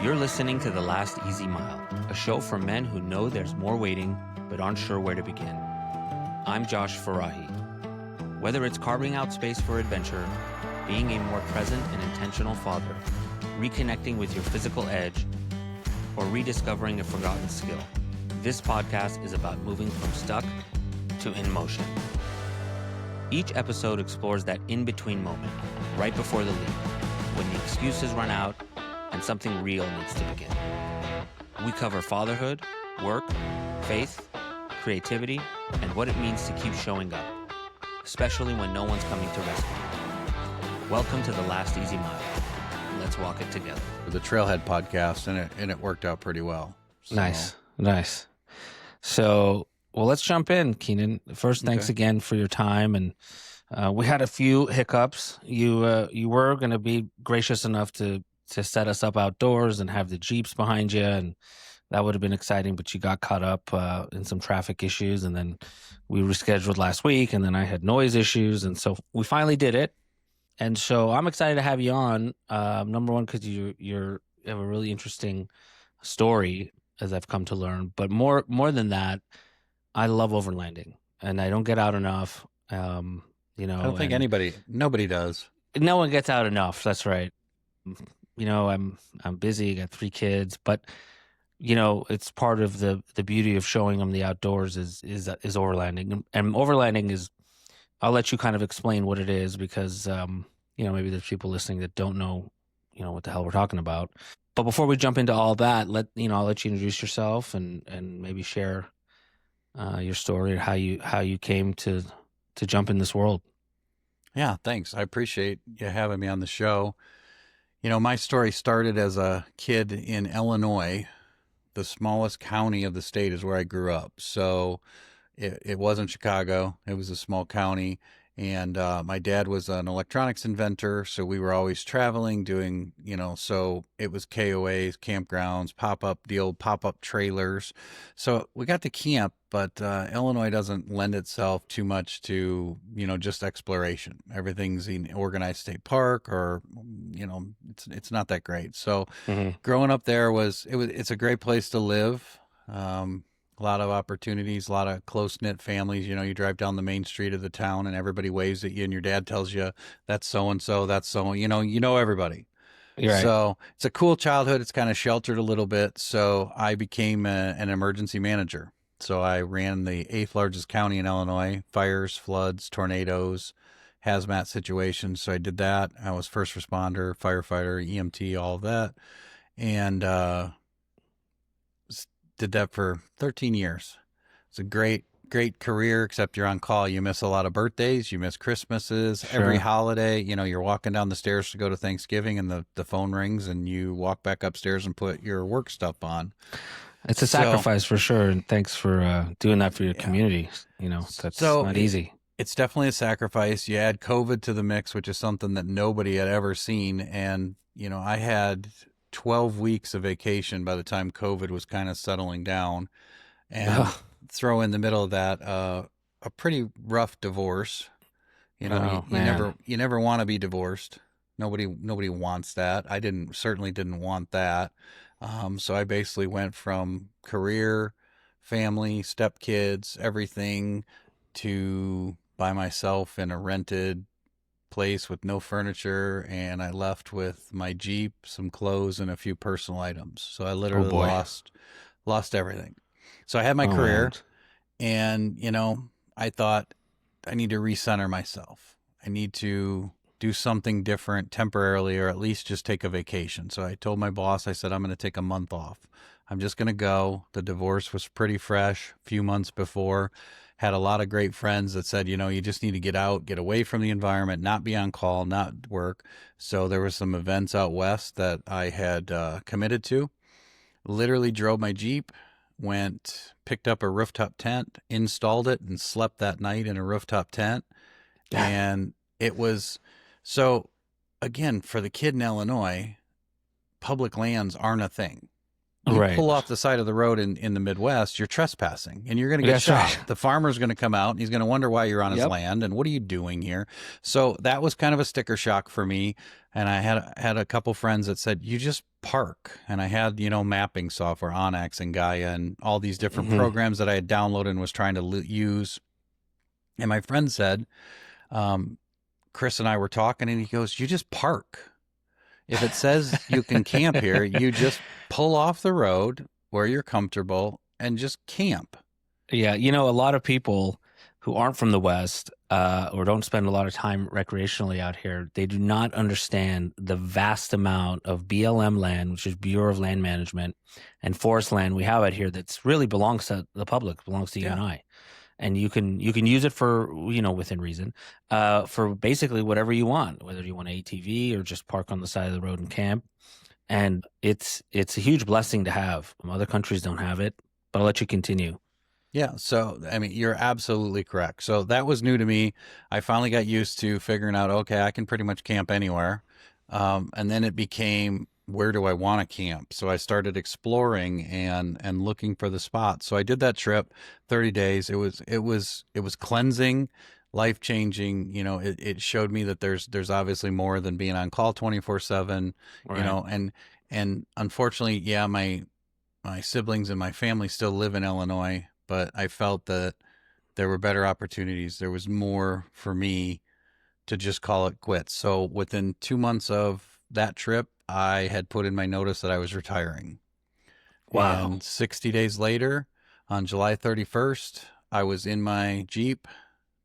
You're listening to The Last Easy Mile, a show for men who know there's more waiting but aren't sure where to begin. I'm Josh Farahi. Whether it's carving out space for adventure, being a more present and intentional father, reconnecting with your physical edge, or rediscovering a forgotten skill, this podcast is about moving from stuck to in motion. Each episode explores that in-between moment, right before the leap, when the excuses run out and something real needs to begin. We cover fatherhood, work, faith, creativity, and what it means to keep showing up, especially when no one's coming to rescue you. Welcome to The Last Easy Mile. Let's walk it together. The Trailhead podcast, and it worked out pretty well. So. Nice. So, let's jump in, Keenan. First, thanks again for your time. And we had a few hiccups. You were going to be gracious enough to set us up outdoors and have the Jeeps behind you, and that would have been exciting, but you got caught up in some traffic issues, and then we rescheduled last week, and then I had noise issues, and so we finally did it. And so I'm excited to have you on, number one, because you have a really interesting story, as I've come to learn, but more than that, I love overlanding, and I don't get out enough. I don't think nobody does. No one gets out enough. That's right. I'm busy, got 3 kids, but it's part of the beauty of showing them the outdoors is overlanding. And overlanding is, I'll let you kind of explain what it is, because maybe there's people listening that don't know what the hell we're talking about. But before we jump into all that, I'll let you introduce yourself and maybe share your story, or how you came to jump in this world. Yeah, thanks. I appreciate you having me on the show. My story started as a kid in Illinois. The smallest county of the state is where I grew up. So it wasn't Chicago. It was a small county. And my dad was an electronics inventor. So we were always traveling, doing, so it was KOAs, campgrounds, the old pop-up trailers. So we got to camp, but Illinois doesn't lend itself too much to, just exploration. Everything's in organized state park, or, it's not that great. So growing up there it's a great place to live. A lot of opportunities, a lot of close-knit families. You drive down the main street of the town and everybody waves at you, and your dad tells you, that's so-and-so, that's so, you know everybody. Right. So it's a cool childhood. It's kind of sheltered a little bit. So I became an emergency manager. So I ran the 8th largest county in Illinois: fires, floods, tornadoes, hazmat situations. So I did that. I was first responder, firefighter, EMT, all of that. And, did that for 13 years. It's a great career, except you're on call. You miss a lot of birthdays. You miss Christmases, sure. Every holiday. You're walking down the stairs to go to Thanksgiving, and the phone rings, and you walk back upstairs and put your work stuff on. It's a sacrifice for sure, and thanks for doing that for your community. That's not easy. It's definitely a sacrifice. You add COVID to the mix, which is something that nobody had ever seen, and I had 12 weeks of vacation by the time COVID was kind of settling down, and throw in the middle of that a pretty rough divorce. You never want to be divorced. Nobody wants that. I certainly didn't want that. So I basically went from career, family, stepkids, everything, to by myself in a rented place with no furniture, and I left with my Jeep, some clothes, and a few personal items. So I literally lost everything. So I had my career, and I thought, I need to recenter myself. I need to do something different temporarily, or at least just take a vacation. So I told my boss, I said, I'm going to take a month off. I'm just going to go. The divorce was pretty fresh, a few months before. Had a lot of great friends that said, you just need to get out, get away from the environment, not be on call, not work. So there were some events out west that I had committed to. Literally drove my Jeep, picked up a rooftop tent, installed it, and slept that night in a rooftop tent. And it was, so again, for the kid in Illinois, public lands aren't a thing. You Right. pull off the side of the road in the Midwest, you're trespassing and you're going to get That's shot. right. The farmer's going to come out and he's going to wonder why you're on his Yep. land and what are you doing here? So that was kind of a sticker shock for me. And I had a couple friends that said, you just park. And I had, mapping software, Onyx and Gaia and all these different Hmm. programs that I had downloaded and was trying to use. And my friend said, Chris and I were talking and he goes, you just park. If it says you can camp here, you just pull off the road where you're comfortable and just camp. Yeah, a lot of people who aren't from the West or don't spend a lot of time recreationally out here, they do not understand the vast amount of BLM land, which is Bureau of Land Management, and forest land we have out here that's really belongs to the public, belongs to you and I. And you can use it for, within reason, for basically whatever you want, whether you want ATV or just park on the side of the road and camp. And it's a huge blessing to have. Other countries don't have it, but I'll let you continue. Yeah. So, I mean, you're absolutely correct. So that was new to me. I finally got used to figuring out, okay, I can pretty much camp anywhere. And then it became, where do I want to camp? So I started exploring and looking for the spots. So I did that trip, 30 days. It was cleansing, life changing. It showed me that there's obviously more than being on call 24/7, Right. and unfortunately, yeah, my siblings and my family still live in Illinois, but I felt that there were better opportunities. There was more for me to just call it quits. So within 2 months of that trip, I had put in my notice that I was retiring. Wow. And 60 days later, on July 31st, I was in my Jeep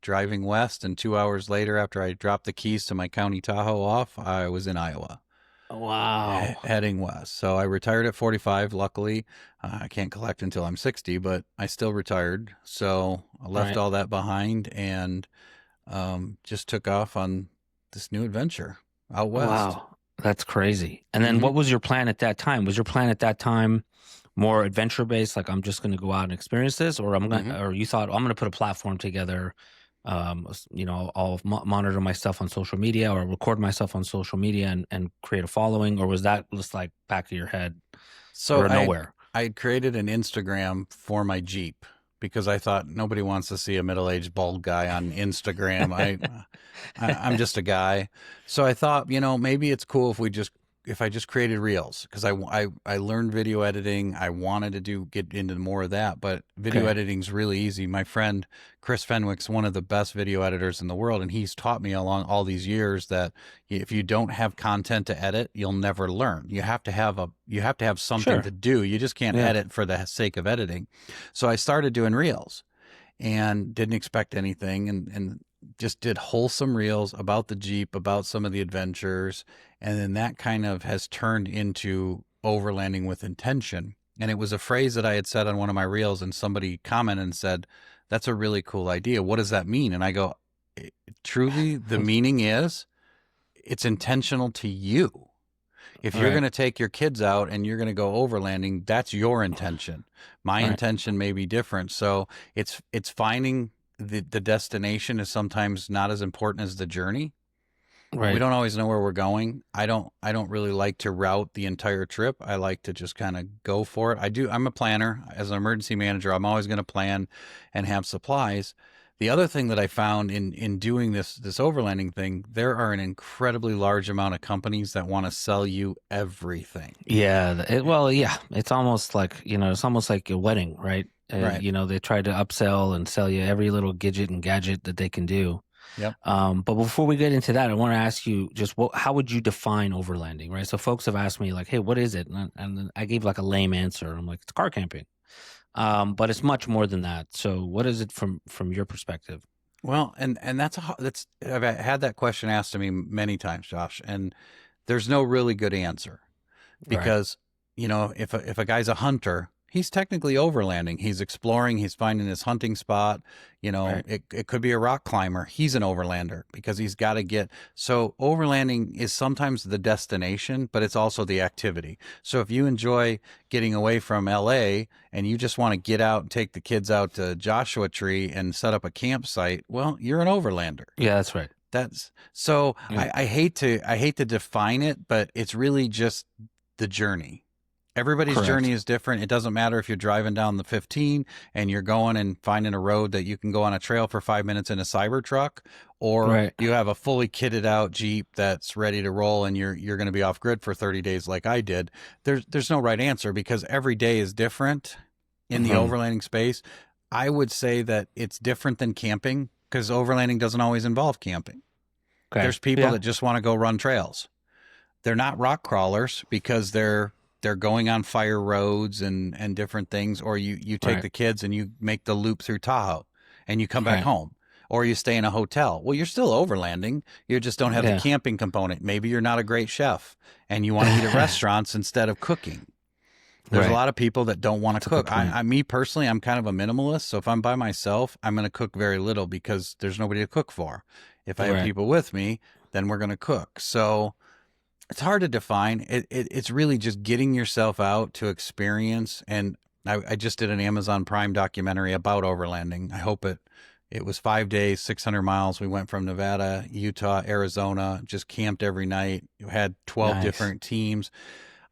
driving west. And 2 hours later, after I dropped the keys to my county Tahoe off, I was in Iowa. Wow. Heading west. So I retired at 45. Luckily, I can't collect until I'm 60, but I still retired. So I left Right. all that behind and just took off on this new adventure out west. Wow. That's crazy. And then Hmm. what was your plan at that time? Was your plan at that time more adventure based, like I'm just going to go out and experience this, or or you thought I'm going to put a platform together, I'll monitor myself on social media or record myself on social media and create a following, or was that just like back of your head So or nowhere? I had created an Instagram for my Jeep because I thought nobody wants to see a middle-aged bald guy on Instagram. I'm just a guy. So I thought, maybe it's cool if I just created reels because I learned video editing. I wanted to get into more of that, but video Okay. editing's really easy. My friend Chris Fenwick's one of the best video editors in the world, and he's taught me along all these years that if you don't have content to edit, you'll never learn. You have to have something Sure. to do. You just can't Yeah. edit for the sake of editing. So I started doing reels and didn't expect anything and just did wholesome reels about the Jeep, about some of the adventures. And then that kind of has turned into overlanding with intention. And it was a phrase that I had said on one of my reels, and somebody commented and said, that's a really cool idea. What does that mean? And I go, truly, the meaning is it's intentional to you. If you're Right. going to take your kids out and you're going to go overlanding, that's your intention. My Right. intention may be different. So it's finding the destination is sometimes not as important as the journey. We Right. don't always know where we're going. I don't really like to route the entire trip. I like to just kind of go for it. I'm a planner. As an emergency manager, I'm always going to plan and have supplies. The other thing that I found in doing this overlanding thing, there are an incredibly large amount of companies that want to sell you everything. Yeah. Yeah. It's almost like a wedding, right? Right. They try to upsell and sell you every little gadget and gadget that they can do. Yep. But before we get into that, I want to ask you just how would you define overlanding, right? So folks have asked me like, hey, what is it? And then I gave like a lame answer. I'm like, it's car camping. But it's much more than that. So what is it from your perspective? Well, and I've had that question asked to me many times, Josh, and there's no really good answer because, if a guy's a hunter, he's technically overlanding. He's exploring, he's finding his hunting spot. Right. It could be a rock climber. He's an overlander because he's got to get. So overlanding is sometimes the destination, but it's also the activity. So if you enjoy getting away from LA and you just want to get out and take the kids out to Joshua Tree and set up a campsite, well, you're an overlander. Yeah, that's right. That's so Yeah. I hate to define it, but it's really just the journey. Everybody's Correct. journey is different. It doesn't matter if you're driving down the 15 and you're going and finding a road that you can go on a trail for 5 minutes in a Cybertruck, or Right. you have a fully kitted out Jeep that's ready to roll and you're going to be off grid for 30 days like I did. There's no right answer because every day is different in the Hmm. overlanding space. I would say that it's different than camping because overlanding doesn't always involve camping. Okay. There's people Yeah. that just want to go run trails. They're not rock crawlers because they're going on fire roads and different things, or you take Right. the kids and you make the loop through Tahoe and you come back Right. home, or you stay in a hotel. Well, you're still overlanding. You just don't have the Yeah. camping component. Maybe you're not a great chef and you want to eat at restaurants instead of cooking. There's a Right. lot of people that don't want to That's a good cook. point. Me personally, I'm kind of a minimalist. So if I'm by myself, I'm going to cook very little because there's nobody to cook for. If I have Right. people with me, then we're going to cook. So it's hard to define. It's really just getting yourself out to experience. And I just did an Amazon Prime documentary about overlanding. I hope it was 5 days, 600 miles. We went from Nevada, Utah, Arizona, just camped every night. You had 12 Nice. different teams.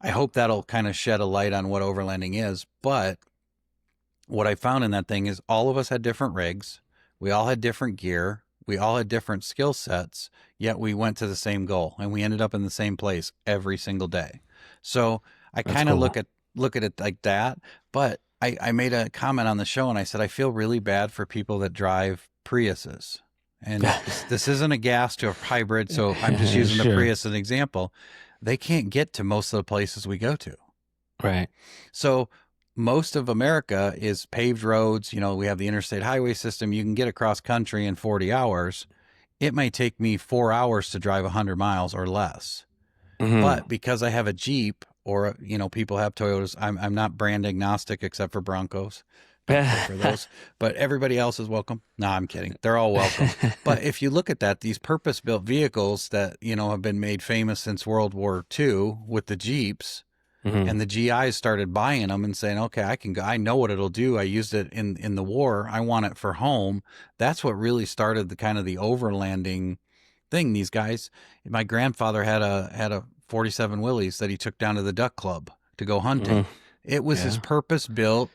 I hope that'll kind of shed a light on what overlanding is. But what I found in that thing is all of us had different rigs. We all had different gear. We all had different skill sets, yet we went to the same goal and we ended up in the same place every single day. So I That's kind of cool. look at it like that. But I made a comment on the show and I said I feel really bad for people that drive Priuses. And this isn't a gas to a hybrid, so I'm just using the Sure. Prius as an example. They can't get to most of the places we go to. Right. So most of America is paved roads. You know, we have the interstate highway system. You can get across country in 40 hours. It may take me 4 hours to drive 100 miles or less. Hmm. But because I have a Jeep or, you know, people have Toyotas, I'm not brand agnostic except for Broncos. Don't care for those. But everybody else is welcome. No, I'm kidding. They're all welcome. But if you look at that, these purpose built vehicles that, you know, have been made famous since World War II with the Jeeps, Hmm. and the GIs started buying them and saying, "Okay, I can go. I know what it'll do. I used it in the war. I want it for home." That's what really started the kind of the overlanding thing. These guys, my grandfather had a 47 Willys that he took down to the duck club to go Hmm. hunting. It was his Yeah. purpose built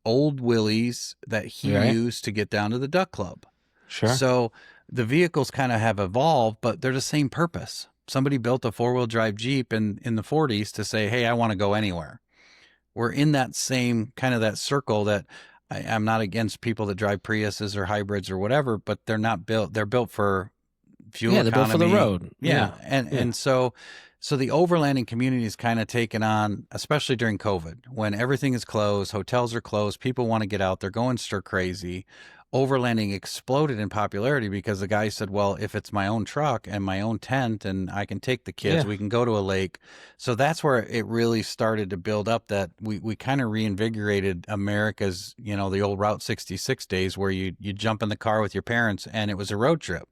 old Willys that he Right. used to get down to the duck club. Sure. So the vehicles kind of have evolved, but they're the same purpose. Somebody built a four-wheel drive Jeep in the 40s to say, "Hey, I want to go anywhere." We're in that same kind of that circle that I'm not against people that drive Priuses or hybrids or whatever, but they're not built. They're built for fuel Yeah, they're built for the economy. road. Yeah. Yeah. And Yeah. so the overlanding community is kind of taken on, especially during COVID, when everything is closed, hotels are closed, people want to get out, they're going stir crazy. Overlanding exploded in popularity because the guy said, "Well, if it's my own truck and my own tent and I can take the kids, Yeah. we can go to a lake." So that's where it really started to build up, that we kind of reinvigorated America's, you know, the old Route 66 days where you jump in the car with your parents and it was a road trip,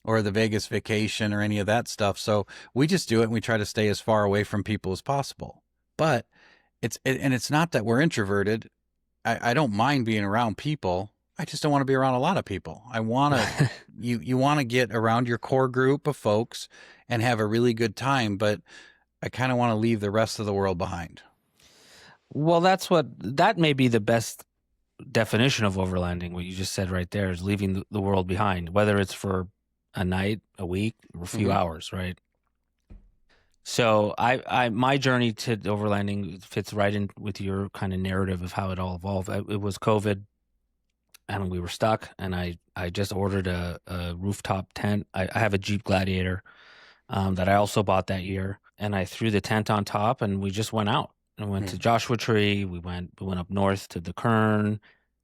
or the Vegas vacation or any of that stuff. So we just do it and we try to stay as far away from people as possible. But and it's not that we're introverted. I don't mind being around people. I just don't want to be around a lot of people. I want to you want to get around your core group of folks and have a really good time, but I kind of want to leave the rest of the world behind. Well, that may be the best definition of overlanding. What you just said right there is leaving the world behind, whether it's for a night, a week, or a few Hmm. hours, right? So my journey to overlanding fits right in with your kind of narrative of how it all evolved. It was COVID, and we were stuck, and I just ordered a rooftop tent. I have a Jeep Gladiator that I also bought that year, and I threw the tent on top, and we just went out and went to Joshua Tree. We went up north to the Kern,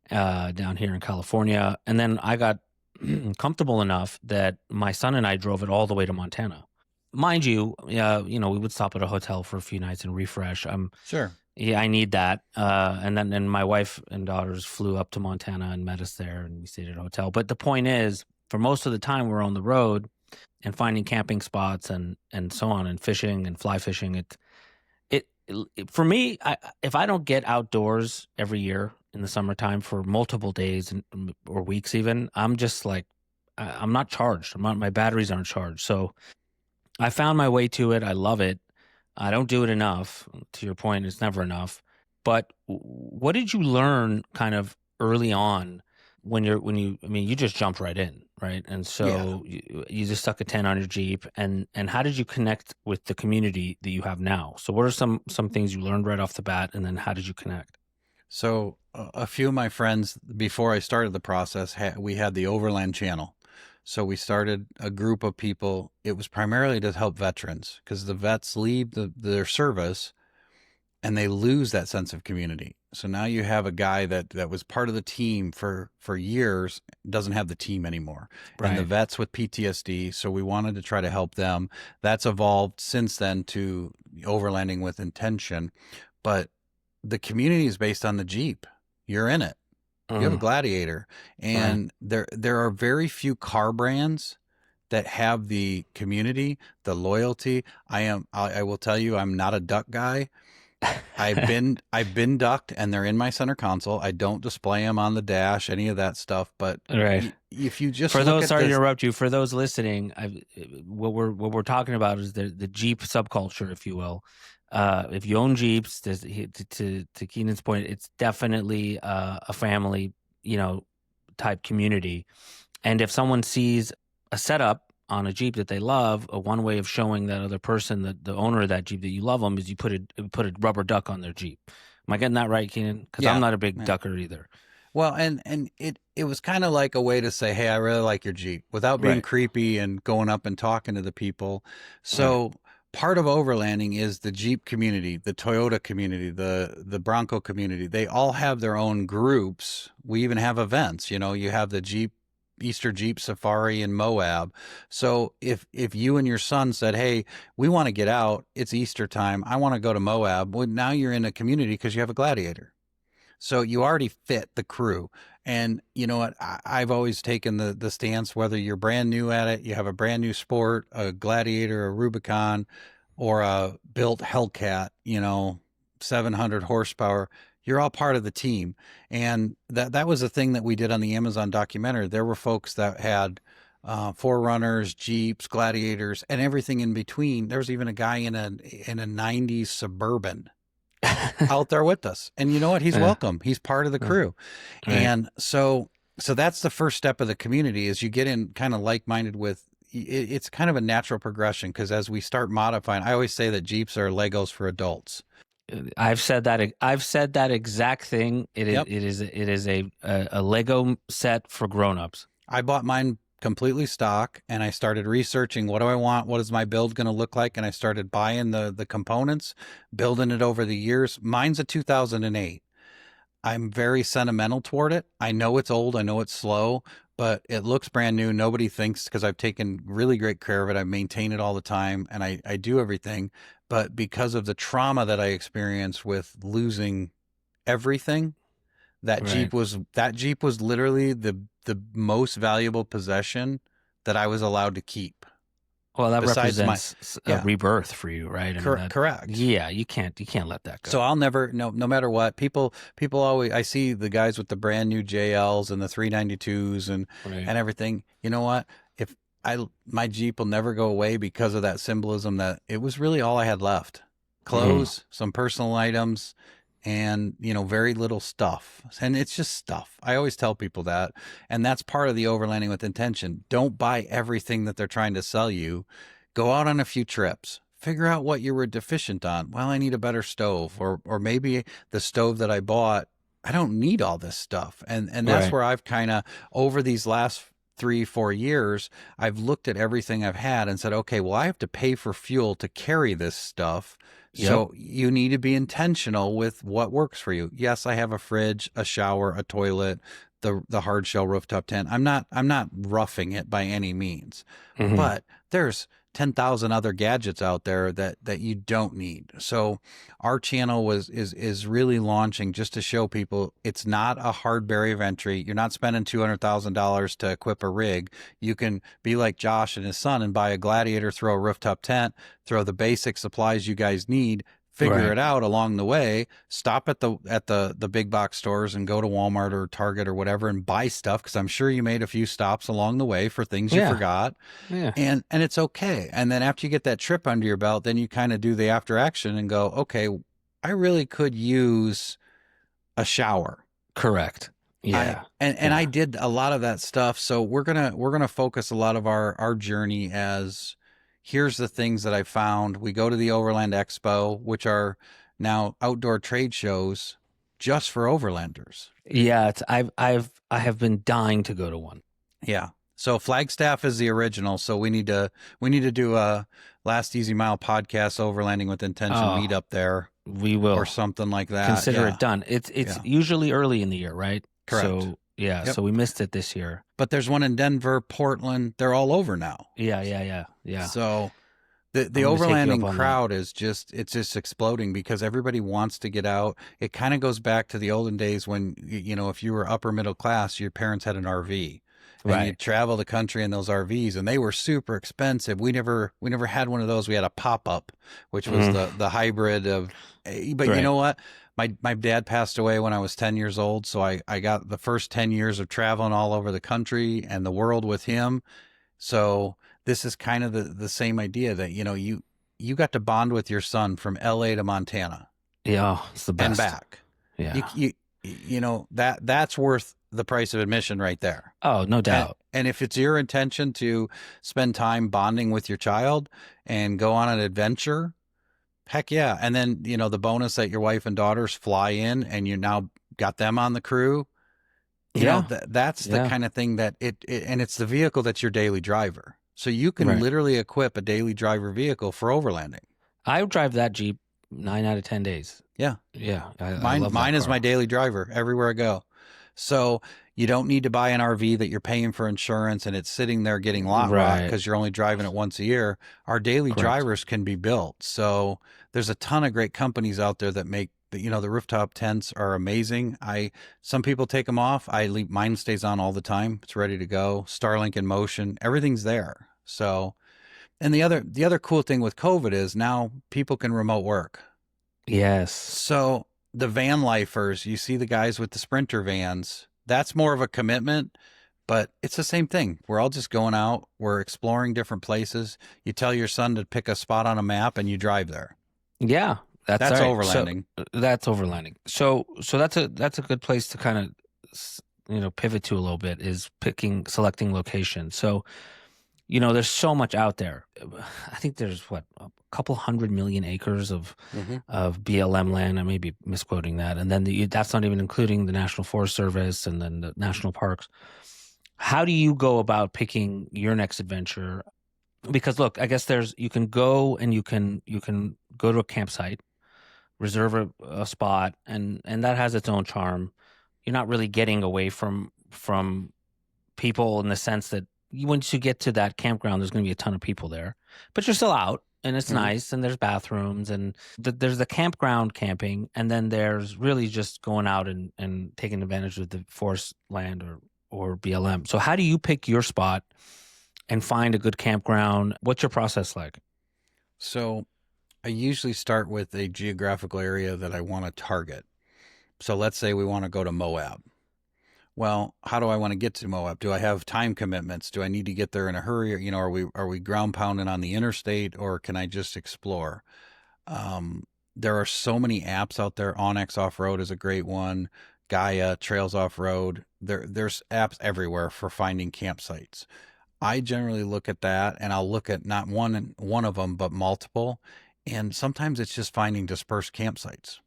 down here in California, and then I got comfortable enough that my son and I drove it all the way to Montana. Mind you, we would stop at a hotel for a few nights and refresh. Sure. Yeah, I need that. And my wife and daughters flew up to Montana and met us there, and we stayed at a hotel. But the point is, for most of the time, we're on the road and finding camping spots and so on, and fishing and fly fishing. For me, if I don't get outdoors every year in the summertime for multiple days or weeks, even, I'm just like, I'm not charged. My batteries aren't charged. So I found my way to it. I love it. I don't do it enough. To your point, it's never enough. But what did you learn kind of early on I mean, you just jumped right in, right? And Yeah. so you just stuck a tent on your Jeep, and how did you connect with the community that you have now? So what are some things you learned right off the bat, and then how did you connect? So a few of my friends, before I started the process, we had the Overland channel. So we started a group of people. It was primarily to help veterans because the vets leave their service and they lose that sense of community. So now you have a guy that was part of the team for years, doesn't have the team anymore, and the Right. vets with PTSD. So we wanted to try to help them. That's evolved since then to overlanding with intention, but the community is based on the Jeep. You're in it. You have a Mm, Gladiator, right. and there are very few car brands that have the community, the loyalty. I will tell you, I'm not a duck guy. I've been ducked, and they're in my center console. I don't display them on the dash, any of that stuff. But Right. if you just For look those, at sorry to this, interrupt you. For those listening, what we're talking about is the Jeep subculture, if you will. If you own Jeeps, to Keenan's point, it's definitely a family, type community. And if someone sees a setup on a Jeep that they love, one way of showing that other person, the owner of that Jeep, that you love them, is you put a rubber duck on their Jeep. Am I getting that right, Keenan? Because I'm yeah, not a big yeah. ducker either. Well, and it was kind of like a way to say, "Hey, I really like your Jeep," without being Right. creepy and going up and talking to the people. Right. So part of overlanding is the Jeep community, the Toyota community, the Bronco community. They all have their own groups. We even have events. You have the Jeep Easter Jeep Safari in Moab. So if you and your son said, "Hey, we want to get out. It's Easter time. I want to go to Moab." Well, now you're in a community because you have a Gladiator. So you already fit the crew. And you know what? I've always taken the stance, whether you're brand new at it, you have a brand new sport, a Gladiator, a Rubicon, or a built Hellcat, 700 horsepower, you're all part of the team. And that was a thing that we did on the Amazon documentary. There were folks that had Forerunners, Jeeps, Gladiators, and everything in between. There was even a guy in a 90s Suburban out there with us. And you know what? He's Yeah. welcome. He's part of the Yeah. crew. Right. And so that's the first step of the community is you get in kind of like-minded with it's kind of a natural progression because as we start modifying, I always say that Jeeps are Legos for adults. I've said that. I've said that exact thing. It is. Yep. It is a Lego set for grown-ups. I bought mine completely stock and I started researching what do I want? What is my build going to look like? And I started buying the components, building it over the years. Mine's a 2008. I'm very sentimental toward it. I know it's old, I know it's slow, but it looks brand new. Nobody thinks because I've taken really great care of it. I maintain it all the time and I do everything. But because of the trauma that I experienced with losing everything, Right. that Jeep was literally the most valuable possession that I was allowed to keep. Well, that Besides my represents a yeah, rebirth for you, right? I mean that. correct. Yeah, you can't let that So go. I'll never no matter what people always I see the guys with the brand new JLs and the 392s Right. and everything. You know what? If my Jeep will never go away because of that symbolism that it was really all I had left. Mm, Clothes, some personal items and very little stuff. And it's just stuff. I always tell people that. And that's part of the overlanding with intention. Don't buy everything that they're trying to sell you. Go out on a few trips. Figure out what you were deficient on. Well, I need a better stove, or maybe the stove that I bought, I don't need all this stuff. And that's right. where I've kind of over these last 3 4 years, I've looked at everything I've had and said, okay, well, I have to pay for fuel to carry this stuff. Yep. So you need to be intentional with what works for you. Yes, I have a fridge, a shower, a toilet, the hard shell rooftop tent. I'm not roughing it by any means. Hmm. But there's 10,000 other gadgets out there that you don't need. So our channel is really launching just to show people it's not a hard barrier of entry. You're not spending $200,000 to equip a rig. You can be like Josh and his son and buy a Gladiator, throw a rooftop tent, throw the basic supplies you guys need, figure Right. it out along the way, stop at the big box stores and go to Walmart or Target or whatever and buy stuff, because I'm sure you made a few stops along the way for things you Yeah. forgot. Yeah. And it's okay. And then after you get that trip under your belt, then you kind of do the after action and go, okay, I really could use a shower. Correct. Yeah. And I did a lot of that stuff. So we're gonna focus a lot of our journey as, here's the things that I found. We go to the Overland Expo, which are now outdoor trade shows just for overlanders. Yeah. I have been dying to go to one. Yeah. So Flagstaff is the original. So we need to do a Last Easy Mile podcast, Overlanding with Intention, meet up there. We will, or something like that. Consider it done. It's usually early in the year, right? Correct. So so we missed it this year. But there's one in Denver, Portland. They're all over now. Yeah. So the overlanding crowd is just exploding because everybody wants to get out. It kind of goes back to the olden days when, if you were upper middle class, your parents had an RV. And you'd travel the country in those RVs, and they were super expensive. We never had one of those. We had a pop-up, which was the hybrid of. But you know what? My dad passed away when I was 10 years old, so I got the first 10 years of traveling all over the country and the world with him. So this is kind of the same idea that you got to bond with your son from LA to Montana. Yeah, it's the best. And back. Yeah. That's worth the price of admission right there. Oh, no doubt. And if it's your intention to spend time bonding with your child and go on an adventure, heck yeah. And then, the bonus that your wife and daughters fly in and you now got them on the crew. That's the kind of thing that and it's the vehicle that's your daily driver. So you can literally equip a daily driver vehicle for overlanding. I drive that Jeep 9 out of 10 days. Yeah. Yeah. Mine is my daily driver everywhere I go. So you don't need to buy an RV that you're paying for insurance and it's sitting there getting lot rot because you're only driving it once a year. Our daily drivers can be built. So there's a ton of great companies out there that make the rooftop tents are amazing. Some people take them off. Mine stays on all the time. It's ready to go. Starlink in motion. Everything's there. So, and the other cool thing with COVID is now people can remote work. Yes. So the van lifers, you see the guys with the Sprinter vans, that's more of a commitment, but it's the same thing. We're all just going out. We're exploring different places. You tell your son to pick a spot on a map and you drive there. Yeah. That's right. Overlanding. That's overlanding. So that's a good place to kind of, pivot to a little bit, is selecting location. So, there's so much out there. I think there's a couple 100 million acres of BLM land. I may be misquoting that. And then that's not even including the National Forest Service and then the national parks. How do you go about picking your next adventure? Because look, I guess you can go and you can go to a campsite, reserve a spot, and that has its own charm. You're not really getting away from people in the sense that once you get to that campground, there's going to be a ton of people there, but you're still out and it's nice and there's bathrooms and there's the campground camping. And then there's really just going out and taking advantage of the forest land or BLM. So how do you pick your spot and find a good campground? What's your process like? So I usually start with a geographical area that I want to target. So let's say we want to go to Moab. Well, how do I want to get to Moab? Do I have time commitments? Do I need to get there in a hurry? Are we ground pounding on the interstate, or can I just explore? There are so many apps out there. Onyx Off Road is a great one. Gaia, Trails Off Road. There's apps everywhere for finding campsites. I generally look at that, and I'll look at not one of them, but multiple. And sometimes it's just finding dispersed campsites.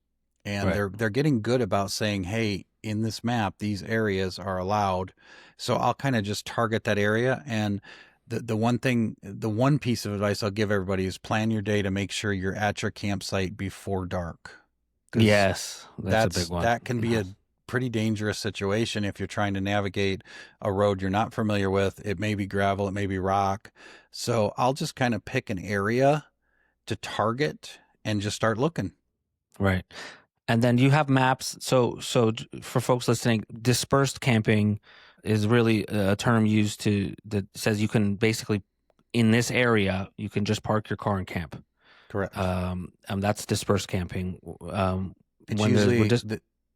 And they're getting good about saying, hey, in this map, these areas are allowed. So I'll kind of just target that area. And the one piece of advice I'll give everybody is plan your day to make sure you're at your campsite before dark. Yes, that's a big one. That can be a pretty dangerous situation if you're trying to navigate a road you're not familiar with. It may be gravel, it may be rock. So I'll just kind of pick an area to target and just start looking. Right. And then you have maps. So for folks listening, dispersed camping is really a term used that says you can basically, in this area, you can just park your car and camp. Correct. That's dispersed camping. It's When there's we're usually just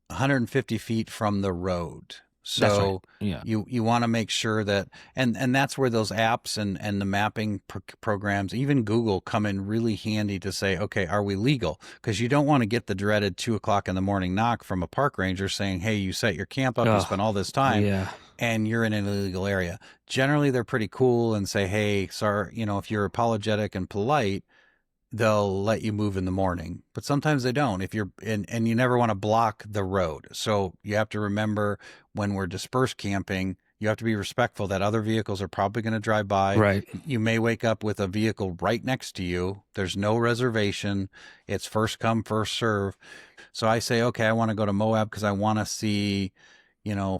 150 feet from the road. That's right. So Yeah. you want to make sure that, and that's where those apps and the mapping programs, even Google, come in really handy to say, okay, are we legal? Because you don't want to get the dreaded 2 o'clock in the morning knock from a park ranger saying, hey, you set your camp up, you spent all this time, Yeah. and you're in an illegal area. Generally, they're pretty cool and say, hey, sorry, if you're apologetic and polite, they'll let you move in the morning, but sometimes they don't. If you're and you never want to block the road. So you have to remember, when we're dispersed camping, you have to be respectful that other vehicles are probably going to drive by. Right. You may wake up with a vehicle right next to you. There's no reservation. It's first come, first serve. So I say, okay, I want to go to Moab because I want to see,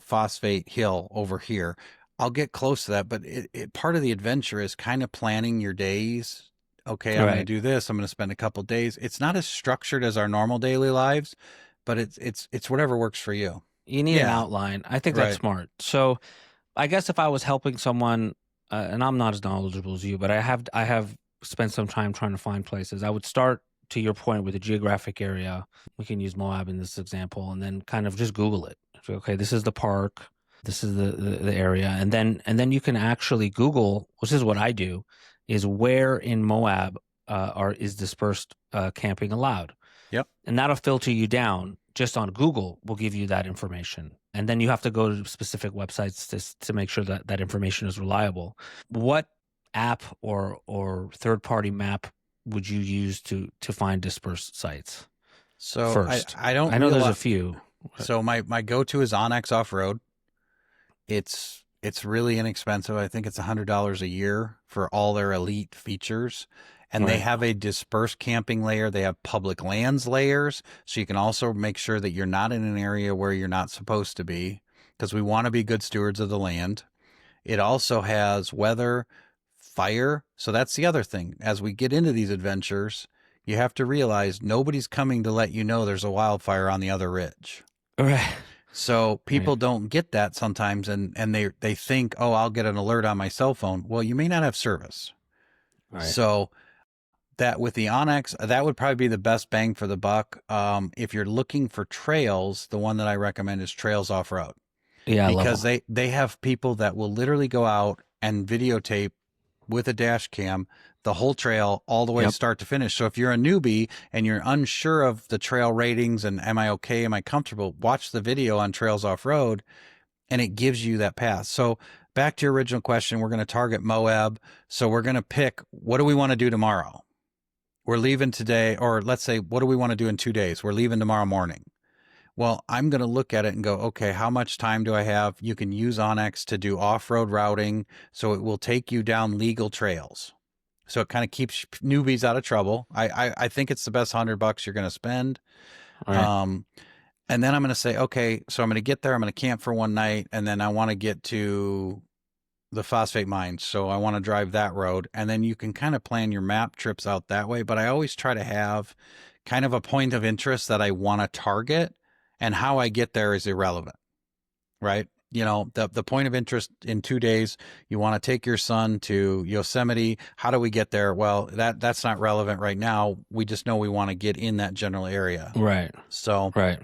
Phosphate Hill over here. I'll get close to that, but part of the adventure is kind of planning your days. Okay, I'm going to Right. do this. I'm going to spend a couple days. It's not as structured as our normal daily lives, but it's whatever works for you. You need an Yeah, outline. I think that's right. smart. So I guess if I was helping someone, and I'm not as knowledgeable as you, but I have spent some time trying to find places. I would start, to your point, with a geographic area. We can use Moab in this example, and then kind of just Google it. So, okay, this is the park, this is the area, and then you can actually Google, which is what I do, is where in Moab is dispersed camping allowed. Yep. And that'll filter you down. Just on Google will give you that information. And then you have to go to specific websites to make sure that that information is reliable. What app or third-party map would you use to find dispersed sites So first? I don't I know there's a realize. few. So my go-to is Onyx Off-Road. It's really inexpensive. I think it's $100 a year for all their elite features. And they Right. have a dispersed camping layer. They have public lands layers. So you can also make sure that you're not in an area where you're not supposed to be, because we want to be good stewards of the land. It also has weather, fire. So that's the other thing. As we get into these adventures, you have to realize nobody's coming to let you know there's a wildfire on the other ridge. Right. So people don't get that sometimes, and they think, oh, I'll get an alert on my cell phone. Well, you may not have service. Right. So that with the Onyx, that would probably be the best bang for the buck. If you're looking for trails, the one that I recommend is Trails Off Road. Yeah, I love Because them. they have people that will literally go out and videotape with a dash cam the whole trail all the way Yep. start to finish. So if you're a newbie and you're unsure of the trail ratings and am I okay, am I comfortable, watch the video on Trails Off Road and it gives you that path. So back to your original question, we're going to target Moab. So we're going to pick, what do we want to do tomorrow? We're leaving today, or let's say, what do we want to do in 2 days? We're leaving tomorrow morning. Well, I'm going to look at it and go, okay, how much time do I have? You can use Onyx to do off-road routing, so it will take you down legal trails. So it kind of keeps newbies out of trouble. I think it's the best $100 you're going to spend. Right. And then I'm going to say, okay, so I'm going to get there. I'm going to camp for one night, and then I want to get to the phosphate mines. So I want to drive that road. And then you can kind of plan your map trips out that way. But I always try to have kind of a point of interest that I want to target, and how I get there is irrelevant, right? The point of interest in 2 days, you want to take your son to Yosemite. How do we get there? Well, that's not relevant right now. We just know we want to get in that general area. Right. So Right.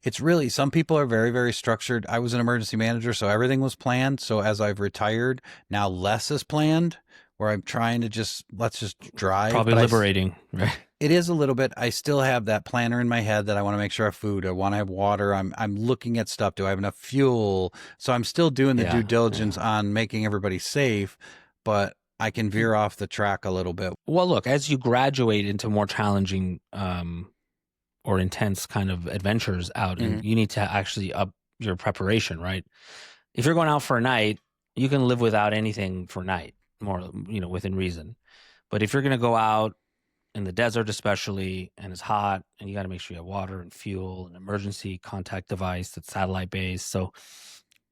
it's really, some people are very, very structured. I was an emergency manager, so everything was planned. So as I've retired, now less is planned, where I'm trying to let's just drive. Probably But liberating. Right. it is a little bit. I still have that planner in my head that I want to make sure I have food. I want to have water. I'm looking at stuff. Do I have enough fuel? So I'm still doing the Yeah. due diligence on making everybody safe, but I can veer off the track a little bit. Well, look, as you graduate into more challenging or intense kind of adventures out, and you need to actually up your preparation, right? If you're going out for a night, you can live without anything for a night, more, within reason. But if you're going to go out in the desert, especially, and it's hot, and you got to make sure you have water and fuel, an emergency contact device that's satellite based. So,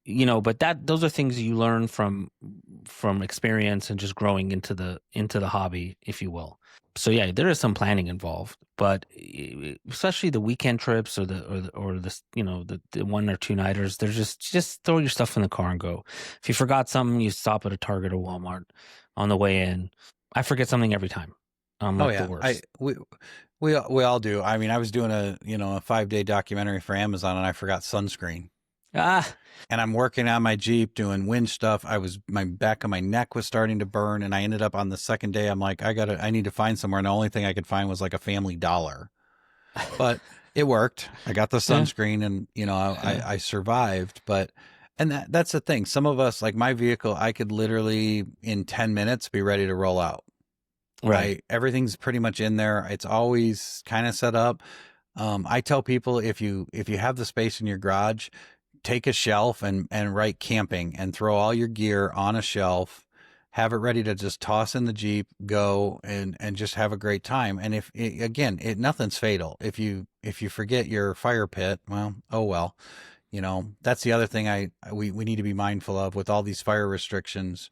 but those are things you learn from experience and just growing into the hobby, if you will. So yeah, there is some planning involved, but especially the weekend trips or the 1 or 2 nighters, they're just throw your stuff in the car and go. If you forgot something, you stop at a Target or Walmart on the way in. I forget something every time. I'm Oh like the yeah, worst. we all do. I mean, I was doing a a 5-day documentary for Amazon, and I forgot sunscreen. Ah, And I'm working on my Jeep doing winch stuff. My back of my neck was starting to burn, and I ended up on the second day. I'm like, I need to find somewhere, and the only thing I could find was like a Family Dollar, but it worked. I got the yeah, sunscreen, and yeah. I survived. But and that's the thing. Some of us, like my vehicle, I could literally in 10 minutes be ready to roll out. Right. Everything's pretty much in there. It's always kind of set up. I tell people if you have the space in your garage, take a shelf and write camping and throw all your gear on a shelf, have it ready to just toss in the Jeep, go and just have a great time. And if again, nothing's fatal. If you forget your fire pit, well, oh well. That's the other thing we need to be mindful of with all these fire restrictions.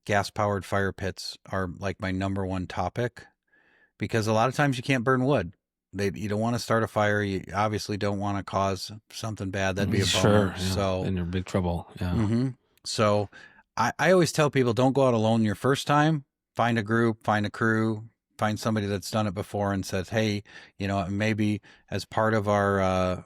Gas powered fire pits are like my number one topic because a lot of times you can't burn wood. You don't want to start a fire. You obviously don't want to cause something bad. That'd be a Sure. bummer. Yeah. So, Then you're in big trouble. Yeah. hmm so I always tell people don't go out alone your first time. Find a group, find a crew, find somebody that's done it before and says, hey, maybe as part of our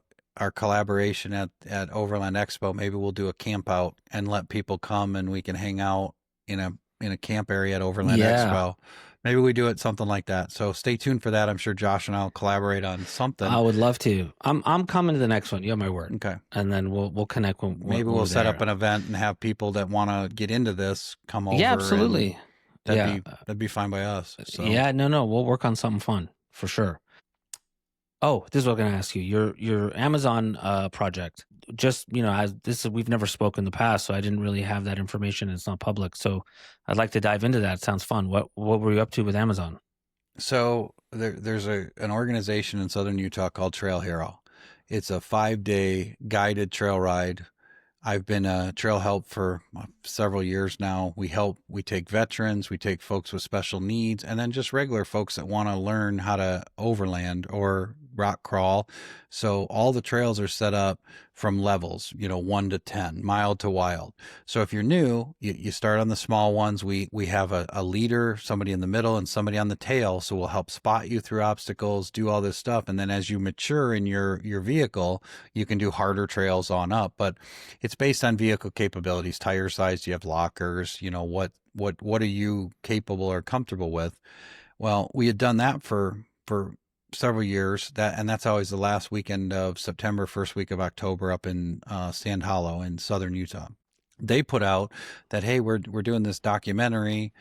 collaboration at Overland Expo, maybe we'll do a camp out and let people come and we can hang out in a camp area at Overland Yeah. Expo. Maybe we do it something like that. So stay tuned for that. I'm sure Josh and I'll collaborate on something. I would love to. I'm coming to the next one. You have my word. Okay. And then we'll connect when Maybe we're we'll set there. up an event and have people that want to get into this come over. Yeah, And absolutely. Yeah. that'd be fine by us. So Yeah, no, we'll work on something fun for sure. Oh, this is what I'm going to ask you. Your Amazon project. Just, as we've never spoken in the past, so I didn't really have that information. It's not public. So I'd like to dive into that. It sounds fun. What were you up to with Amazon? So there's an organization in Southern Utah called Trail Hero. It's a 5-day guided trail ride. I've been a trail help for several years now. We take veterans, we take folks with special needs, and then just regular folks that want to learn how to overland or rock crawl. So all the trails are set up from levels, 1 to 10, mild to wild. So if you're new, you start on the small ones. We have a leader, somebody in the middle and somebody on the tail. So we'll help spot you through obstacles, do all this stuff. And then as you mature in your vehicle, you can do harder trails on up. But it's based on vehicle capabilities, tire size. Do you have lockers? What are you capable or comfortable with? Well, we had done that for several years. That's always the last weekend of September, first week of October, up in Sand Hollow in southern Utah. They put out that, hey, we're doing this documentary.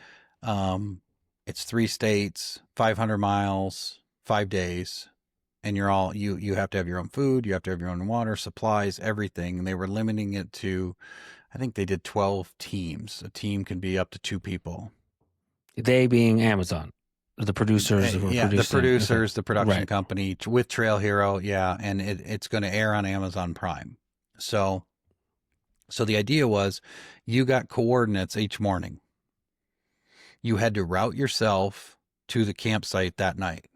It's 3 states, 500 miles, 5 days, and you have to have your own food, you have to have your own water, supplies, everything. And they were limiting it to, I think they did 12 teams. A team can be up to 2 people. They being Amazon, the producers who are producing. The producers, Okay. the production Right. company with Trail Hero, yeah, and it's going to air on Amazon Prime. So the idea was, you got coordinates each morning. You had to route yourself to the campsite that night.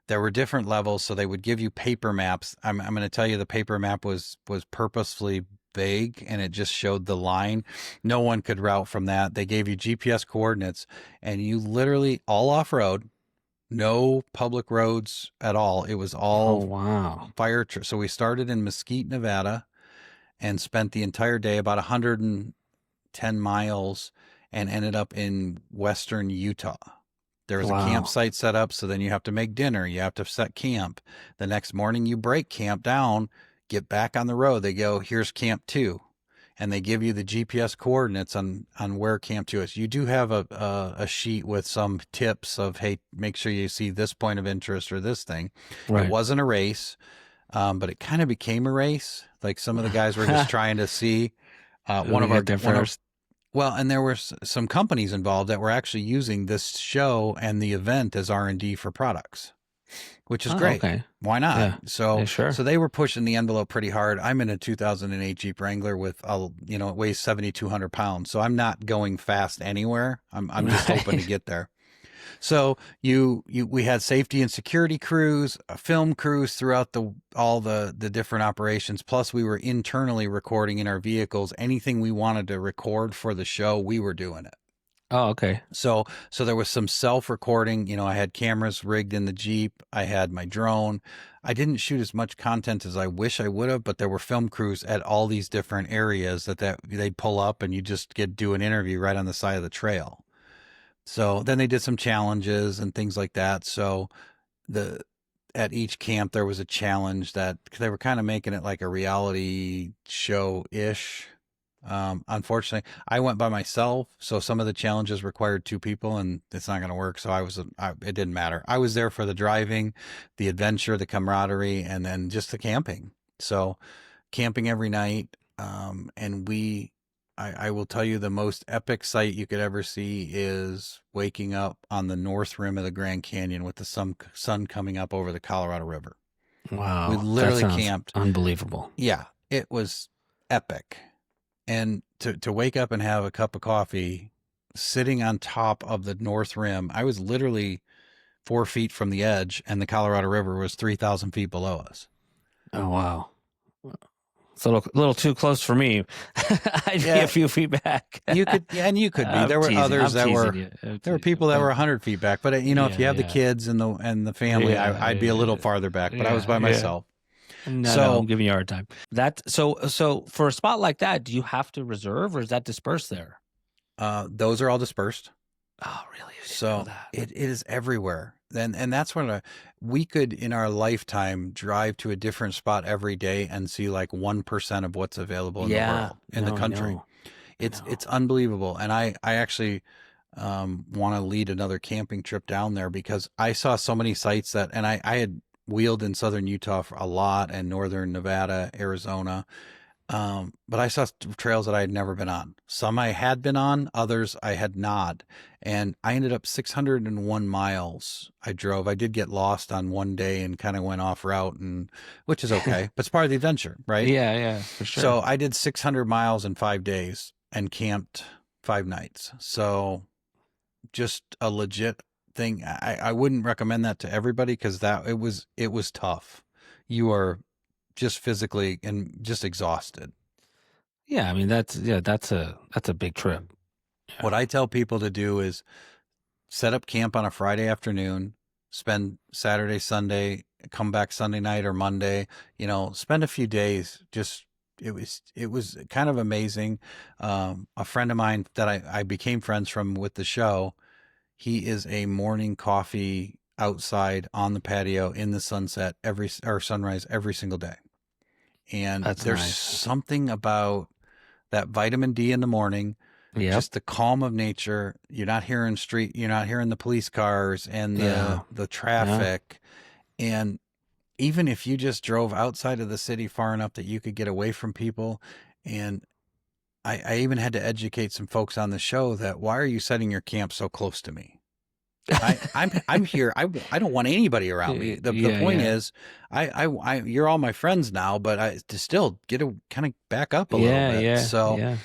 There were different levels, so they would give you paper maps. I'm going to tell you the paper map was purposefully vague, and it just showed the line. No one could route from that. They gave you GPS coordinates, and you literally all off-road, no public roads at all. It was all wow. fire. So we started in Mesquite, Nevada, and spent the entire day, about 110 miles, and ended up in western Utah. There was a campsite set up, so then you have to make dinner. You have to set camp. The next morning, you break camp down, get back on the road. They go, here's camp 2. And they give you the GPS coordinates on where camp 2 is. You do have a sheet with some tips of, hey, make sure you see this point of interest or this thing. Right. It wasn't a race, but it kind of became a race. Like some of the guys were just trying to see one of our first. Well, and there were some companies involved that were actually using this show and the event as R&D for products, which is great. Okay. Why not? Yeah. So, Yeah, sure. So they were pushing the envelope pretty hard. I'm in a 2008 Jeep Wrangler with, it weighs 7,200 pounds. So I'm not going fast anywhere. I'm just hoping to get there. So we had safety and security crews, film crews throughout all the different operations. Plus we were internally recording in our vehicles. Anything we wanted to record for the show, we were doing it. Oh, okay. So there was some self-recording. You know, I had cameras rigged in the Jeep. I had my drone. I didn't shoot as much content as I wish I would have, but there were film crews at all these different areas that they'd pull up, and you just get do an interview right on the side of the trail. So then they did some challenges and things like that. So the at each camp there was a challenge that they were kind of making it like a reality show ish. Unfortunately, I went by myself, so some of the challenges required two people, and it's not going to work. So it didn't matter. I was there for the driving, the adventure, the camaraderie, and then just the camping. So camping every night. I will tell you the most epic sight you could ever see is waking up on the north rim of the Grand Canyon with the sun coming up over the Colorado River. We Wow, that literally sounds camped. unbelievable. Yeah, it was epic. And to wake up and have a cup of coffee sitting on top of the north rim, I was literally 4 feet from the edge, and the Colorado River was 3,000 feet below us. Oh, wow. It's a little too close for me. I'd be a few feet back. You could be. There were others that were. There were people that were 100 feet back. But you know, if you have the kids and the family, I'd be a little farther back. But I was by myself. No, I'm giving you a hard time. So for a spot like that, do you have to reserve, or is that dispersed there? Those are all dispersed. Oh, really? So it is everywhere. And that's when we could, in our lifetime, drive to a different spot every day and see like 1% of what's available in the world, in the country. It's unbelievable. And I actually want to lead another camping trip down there because I saw so many sites and I had wheeled in southern Utah for a lot and northern Nevada, Arizona. But I saw trails that I had never been on. Some I had been on, others I had not. And I ended up 601 miles I drove. I did get lost on one day and kind of went off route, which is okay, but it's part of the adventure, right? Yeah, for sure. So I did 600 miles in 5 days and camped 5 nights. So just a legit thing. I wouldn't recommend that to everybody because it was tough. You are just physically and just exhausted. Yeah, I mean that's a big trip. Yeah. What I tell people to do is set up camp on a Friday afternoon, spend Saturday, Sunday, come back Sunday night or Monday, spend a few days. It was kind of amazing. A friend of mine that I became friends from with the show, he is a morning coffee outside on the patio in the sunset sunrise every single day. And there's something about that vitamin D in the morning, just the calm of nature. You're not hearing the police cars and the traffic. And even if you just drove outside of the city far enough that you could get away from people. And I even had to educate some folks on the show that, why are you setting your camp so close to me? I'm here. I don't want anybody around me. The point is, you're all my friends now, but to still get to kind of back up a little bit. So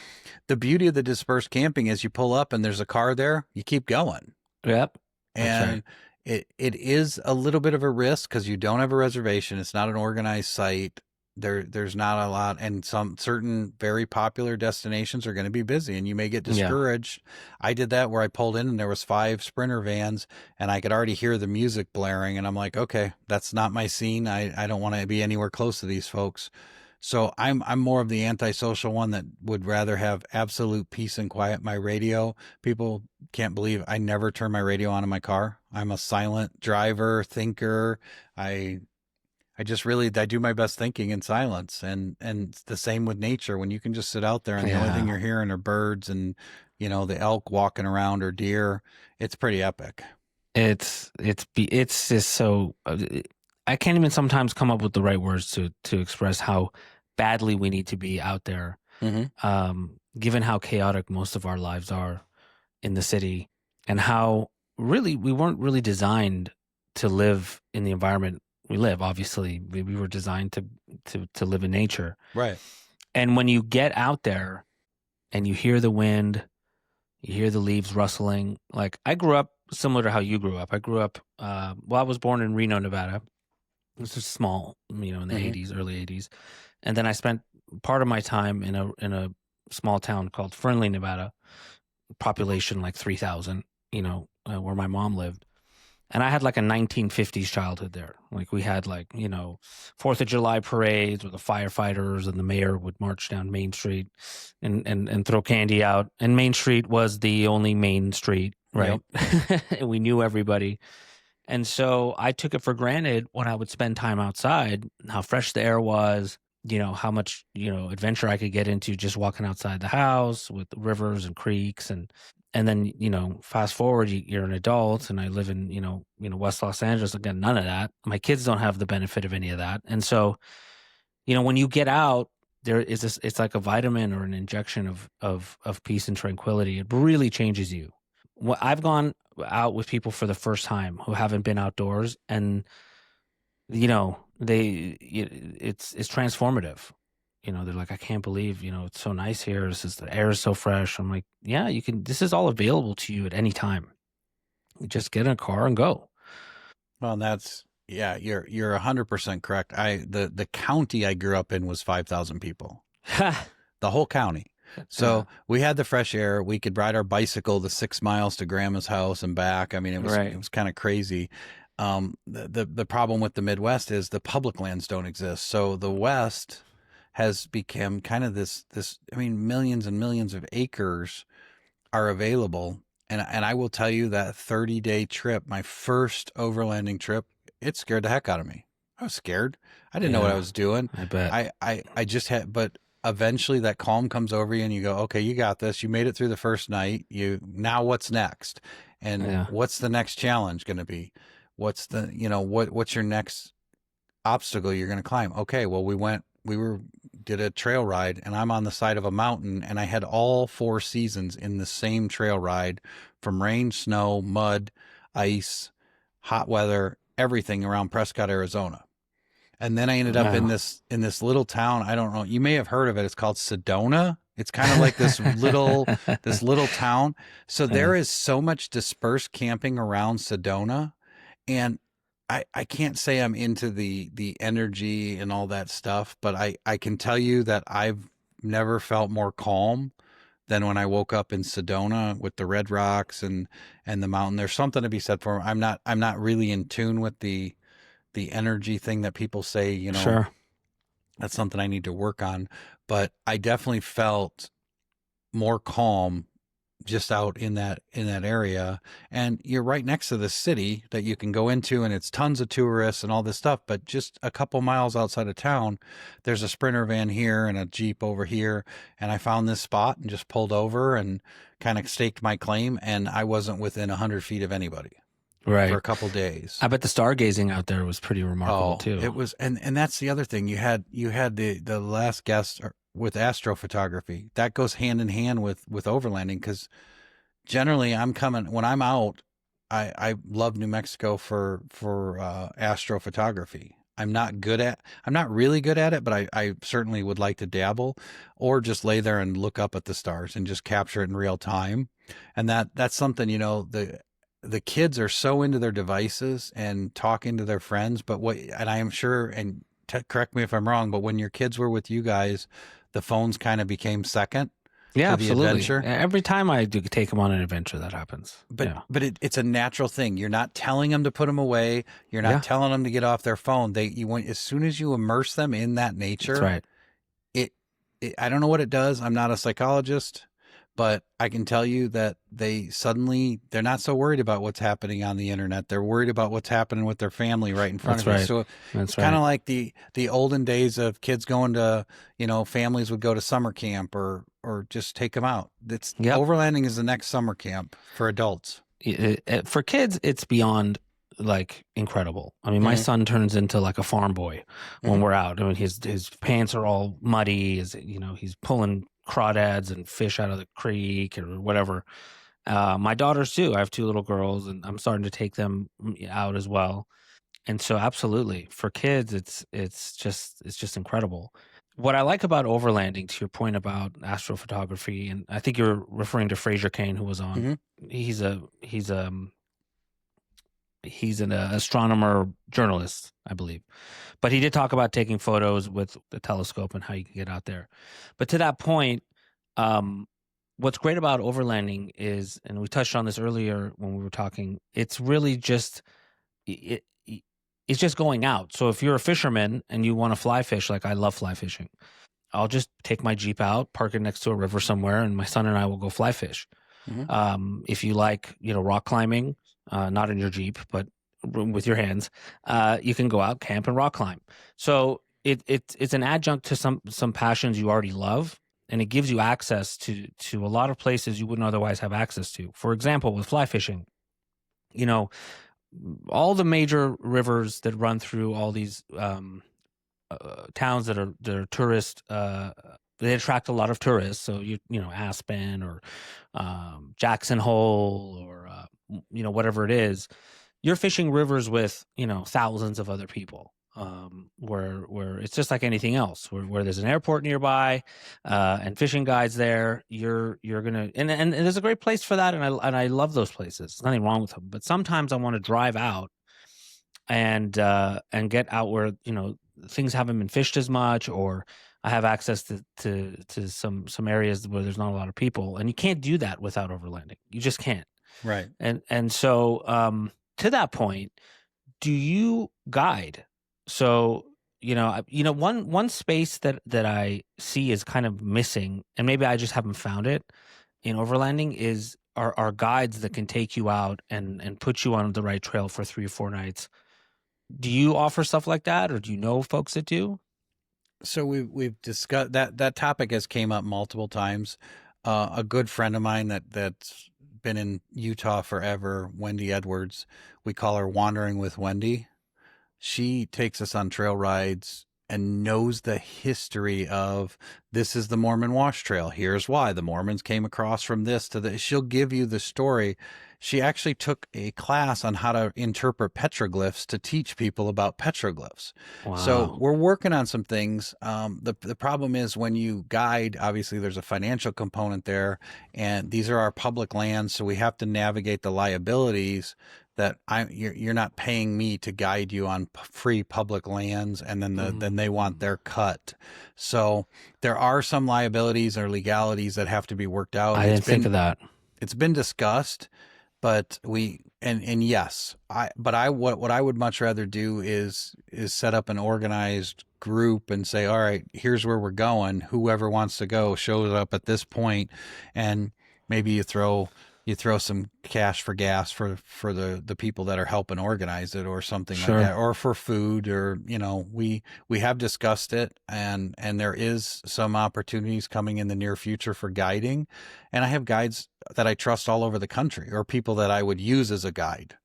the beauty of the dispersed camping is you pull up and there's a car there, you keep going. Yep. And it is a little bit of a risk because you don't have a reservation. It's not an organized site. There's not a lot, and some certain very popular destinations are going to be busy, and you may get discouraged. I did that where I pulled in and there was 5 Sprinter vans, and I could already hear the music blaring, and I'm like, okay, that's not my scene. I don't want to be anywhere close to these folks. So I'm more of the antisocial one that would rather have absolute peace and quiet. My radio, people can't believe I never turn my radio on in my car. I'm a silent driver, thinker. I do my best thinking in silence, and it's the same with nature. When you can just sit out there and the only thing you're hearing are birds and, the elk walking around or deer, it's pretty epic. It's just so, I can't even sometimes come up with the right words to express how badly we need to be out there. Mm-hmm. Given how chaotic most of our lives are in the city, and how really we weren't really designed to live in the environment we live. Obviously, we were designed to live in nature. Right. And when you get out there and you hear the wind, you hear the leaves rustling. Like, I grew up similar to how you grew up. I grew up, I was born in Reno, Nevada. It was just small, in the mm-hmm. 80s, early 80s. And then I spent part of my time in a small town called Fernley, Nevada, population like 3,000, where my mom lived. And I had like a 1950s childhood there. Like we had like, 4th of July parades where the firefighters and the mayor would march down Main Street and throw candy out. And Main Street was the only main street, right? And we knew everybody. And so I took it for granted when I would spend time outside, how fresh the air was, how much, adventure I could get into just walking outside the house with rivers and creeks. And then, fast forward, you're an adult and I live in, West Los Angeles. Again, none of that. My kids don't have the benefit of any of that. And so, when you get out, there is this, it's like a vitamin or an injection of peace and tranquility. It really changes you. I've gone out with people for the first time who haven't been outdoors, and it's transformative. They're like, I can't believe, it's so nice here. The air is so fresh. I'm like, yeah, you can. This is all available to you at any time. You just get in a car and go. Well, you're 100% correct. The county I grew up in was 5,000 people, the whole county. So we had the fresh air. We could ride our bicycle the 6 miles to grandma's house and back. I mean, it was kind of crazy. The problem with the Midwest is the public lands don't exist. So the West has become kind of this, millions and millions of acres are available. And I will tell you that 30-day trip, my first overlanding trip, it scared the heck out of me. I was scared. I didn't know what I was doing. I bet. I just had, but eventually that calm comes over you and you go, okay, you got this. You made it through the first night. Now what's next? And what's the next challenge going to be? What's what's your next obstacle you're going to climb? Okay, well, did a trail ride and I'm on the side of a mountain and I had all 4 seasons in the same trail ride, from rain, snow, mud, ice, hot weather, everything around Prescott, Arizona. And then I ended up in this little town. I don't know. You may have heard of it. It's called Sedona. It's kind of like this little town. So there is so much dispersed camping around Sedona. And I can't say I'm into the energy and all that stuff, but I can tell you that I've never felt more calm than when I woke up in Sedona with the red rocks and the mountain. There's something to be said for it. I'm not really in tune with the energy thing that people say, Sure. That's something I need to work on, but I definitely felt more calm just out in that area. And you're right next to the city that you can go into, and it's tons of tourists and all this stuff. But just a couple miles outside of town, there's a Sprinter van here and a Jeep over here. And I found this spot and just pulled over and kind of staked my claim. And I wasn't within 100 feet of anybody. Right. For a couple days. I bet the stargazing out there was pretty remarkable too. It was, and that's the other thing. You had the last guest with astrophotography. That goes hand in hand with overlanding, because generally when I'm out, I love New Mexico for astrophotography. I'm not really good at it, but I certainly would like to dabble, or just lay there and look up at the stars and just capture it in real time. And that's something, the kids are so into their devices and talking to their friends, and I am sure, and correct me if I'm wrong, but when your kids were with you guys, the phones kind of became second. Yeah, to absolutely. The adventure. Every time I do take them on an adventure, that happens. But it's a natural thing. You're not telling them to put them away. You're not telling them to get off their phone. As soon as you immerse them in that nature, that's right. I don't know what it does. I'm not a psychologist, but I can tell you that they're not so worried about what's happening on the internet. They're worried about what's happening with their family right in front of them. So it's kind of like the olden days of kids going to, families would go to summer camp or just take them out. Overlanding is the next summer camp for adults. For kids, it's beyond like incredible. I mean, my son turns into like a farm boy when we're out. I mean, his pants are all muddy. He's pulling crawdads and fish out of the creek or whatever. My daughters too. I have 2 little girls, and I'm starting to take them out as well. And so, absolutely, for kids, it's just incredible. What I like about overlanding, to your point about astrophotography, and I think you're referring to Fraser Kane, who was on. He's an astronomer journalist, I believe. But he did talk about taking photos with the telescope and how you can get out there. But to that point, what's great about overlanding is, and we touched on this earlier when we were talking, it's really just it, it's just going out. So if you're a fisherman and you want to fly fish, like I love fly fishing, I'll just take my Jeep out, park it next to a river somewhere, and my son and I will go fly fish. Hmm. If you like, rock climbing, not in your Jeep, but with your hands, you can go out, camp, and rock climb. So it's an adjunct to some passions you already love, and it gives you access to a lot of places you wouldn't otherwise have access to. For example, with fly fishing, you know, all the major rivers that run through all these towns that are tourist. They attract a lot of tourists. So Aspen or Jackson Hole or whatever it is. You're fishing rivers with thousands of other people. Where it's just like anything else, where there's an airport nearby, and fishing guides there, you're gonna and there's a great place for that, and I love those places. There's nothing wrong with them, but sometimes I want to drive out and get out where things haven't been fished as much, or I have access to some areas where there's not a lot of people, and you can't do that without overlanding. You just can't. Right. And so to that point, do you guide? So one space that I see is kind of missing, and maybe I just haven't found it in overlanding, is are guides that can take you out and put you on the right trail for 3 or 4 nights. Do you offer stuff like that, or do you know folks that do? So we've discussed that topic has came up multiple times. A good friend of mine that's been in Utah forever, Wendy Edwards, we call her Wandering with Wendy. She takes us on trail rides and knows the history of, this is the Mormon Wash Trail. Here's why the Mormons came across from this to this. She'll give you the story. She actually took a class on how to interpret petroglyphs to teach people about petroglyphs. Wow. So we're working on some things. The problem is when you guide, obviously there's a financial component there, and these are our public lands, so we have to navigate the liabilities that you're not paying me to guide you on free public lands, and then they want their cut. So there are some liabilities or legalities that have to be worked out. I didn't think of that. It's been discussed, but yes, what I would much rather do is set up an organized group and say, all right, here's where we're going. Whoever wants to go shows up at this point, and maybe you throw some cash for gas for the people that are helping organize it, or something Sure. like that, or for food, or we have discussed it, and there is some opportunities coming in the near future for guiding, and I have guides that I trust all over the country, or people that I would use as a guide.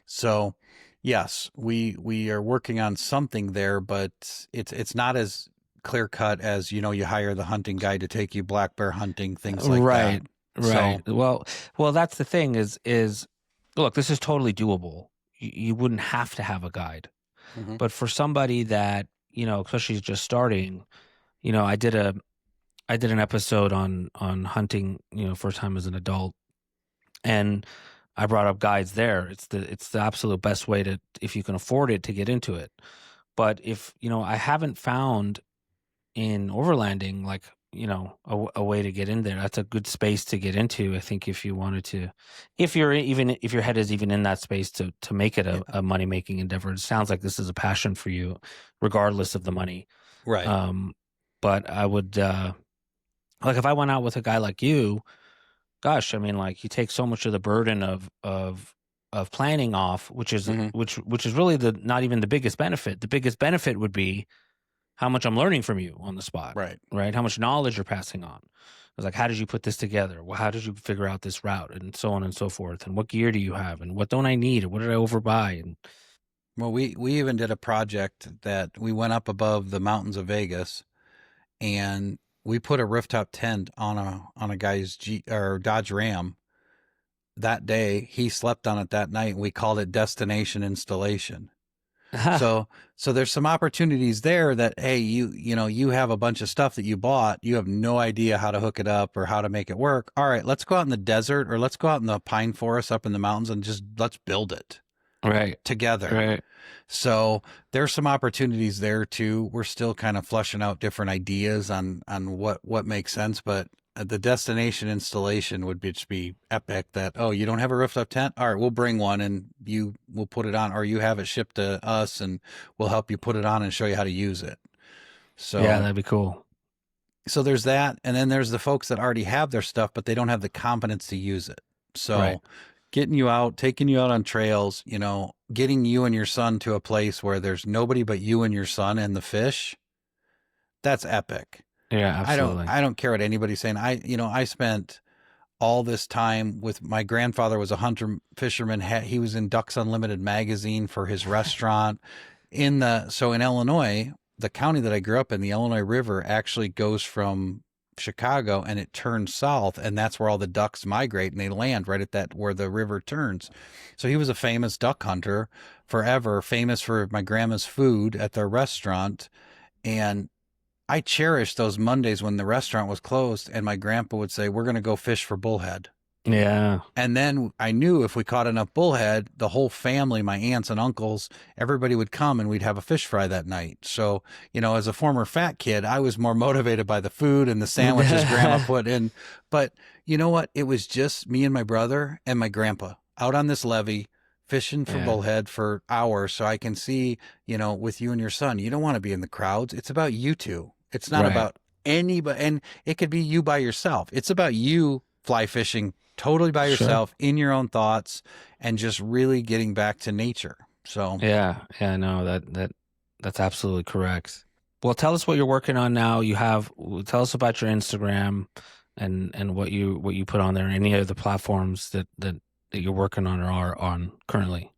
So yes, we are working on something there, but it's not as clear cut as you hire the hunting guide to take you black bear hunting, things like Right. that. Right. So, Well, that's the thing is look, this is totally doable. You wouldn't have to have a guide. mhm. But for somebody that, especially just starting, I did an episode on hunting, first time as an adult, and I brought up guides there. It's the absolute best way to, if you can afford it, to get into it. But if, I haven't found in overlanding, like, a way to get in there. That's a good space to get into. I think if you wanted to, if your head is even in that space to make it a money making endeavor. It sounds like this is a passion for you, regardless of the money. Right. But I would, like, if I went out with a guy like you, gosh, I mean, like, you take so much of the burden of planning off, which is which is really not even the biggest benefit. The biggest benefit would be how much I'm learning from you on the spot, right? How much knowledge you're passing on. I was like, how did you put this together? Well, how did you figure out this route, and so on and so forth? And what gear do you have? And what don't I need? And what did I overbuy? And well, we even did a project that we went up above the mountains of Vegas, and we put a rooftop tent on a guy's Dodge Ram. That day, he slept on it that night, and we called it Destination Installation. So there's some opportunities there that, hey, you have a bunch of stuff that you bought. You have no idea how to hook it up or how to make it work. All right, let's go out in the desert, or let's go out in the pine forest up in the mountains, and just let's build it together. Right. So there's some opportunities there too. We're still kind of fleshing out different ideas on what makes sense, but the destination installation would just be epic. That, oh, you don't have a rooftop tent? All right, we'll bring one and we'll put it on, or you have it shipped to us and we'll help you put it on and show you how to use it. Yeah, So that'd be cool. there's that, and then there's the folks that already have their stuff, but they don't have the competence to use it. Right. So getting you out, taking you out on trails, getting you and your son to a place where there's nobody but you and your son and the fish, that's epic. Yeah, absolutely. I don't care what anybody's saying. I spent all this time with my grandfather was a hunter fisherman. He was in Ducks Unlimited magazine for his restaurant so in Illinois, the county that I grew up in, the Illinois River actually goes from Chicago and it turns south, and that's where all the ducks migrate and they land right at that where the river turns. So he was a famous duck hunter forever, famous for my grandma's food at their restaurant. And I cherished those Mondays when the restaurant was closed and my grandpa would say, we're going to go fish for bullhead. Yeah. And then I knew if we caught enough bullhead, the whole family, my aunts and uncles, everybody would come and we'd have a fish fry that night. So, as a former fat kid, I was more motivated by the food and the sandwiches grandma put in. But you know what? It was just me and my brother and my grandpa out on this levee fishing for bullhead for hours. So I can see, with you and your son, you don't want to be in the crowds. It's about you two. It's not about anybody. And it could be you by yourself. It's about you fly fishing totally by yourself in your own thoughts and just really getting back to nature. So no, that's absolutely correct. Well, tell us what you're working on now. Tell us about your Instagram and what you put on there, and any of the platforms that you're working on or are on currently.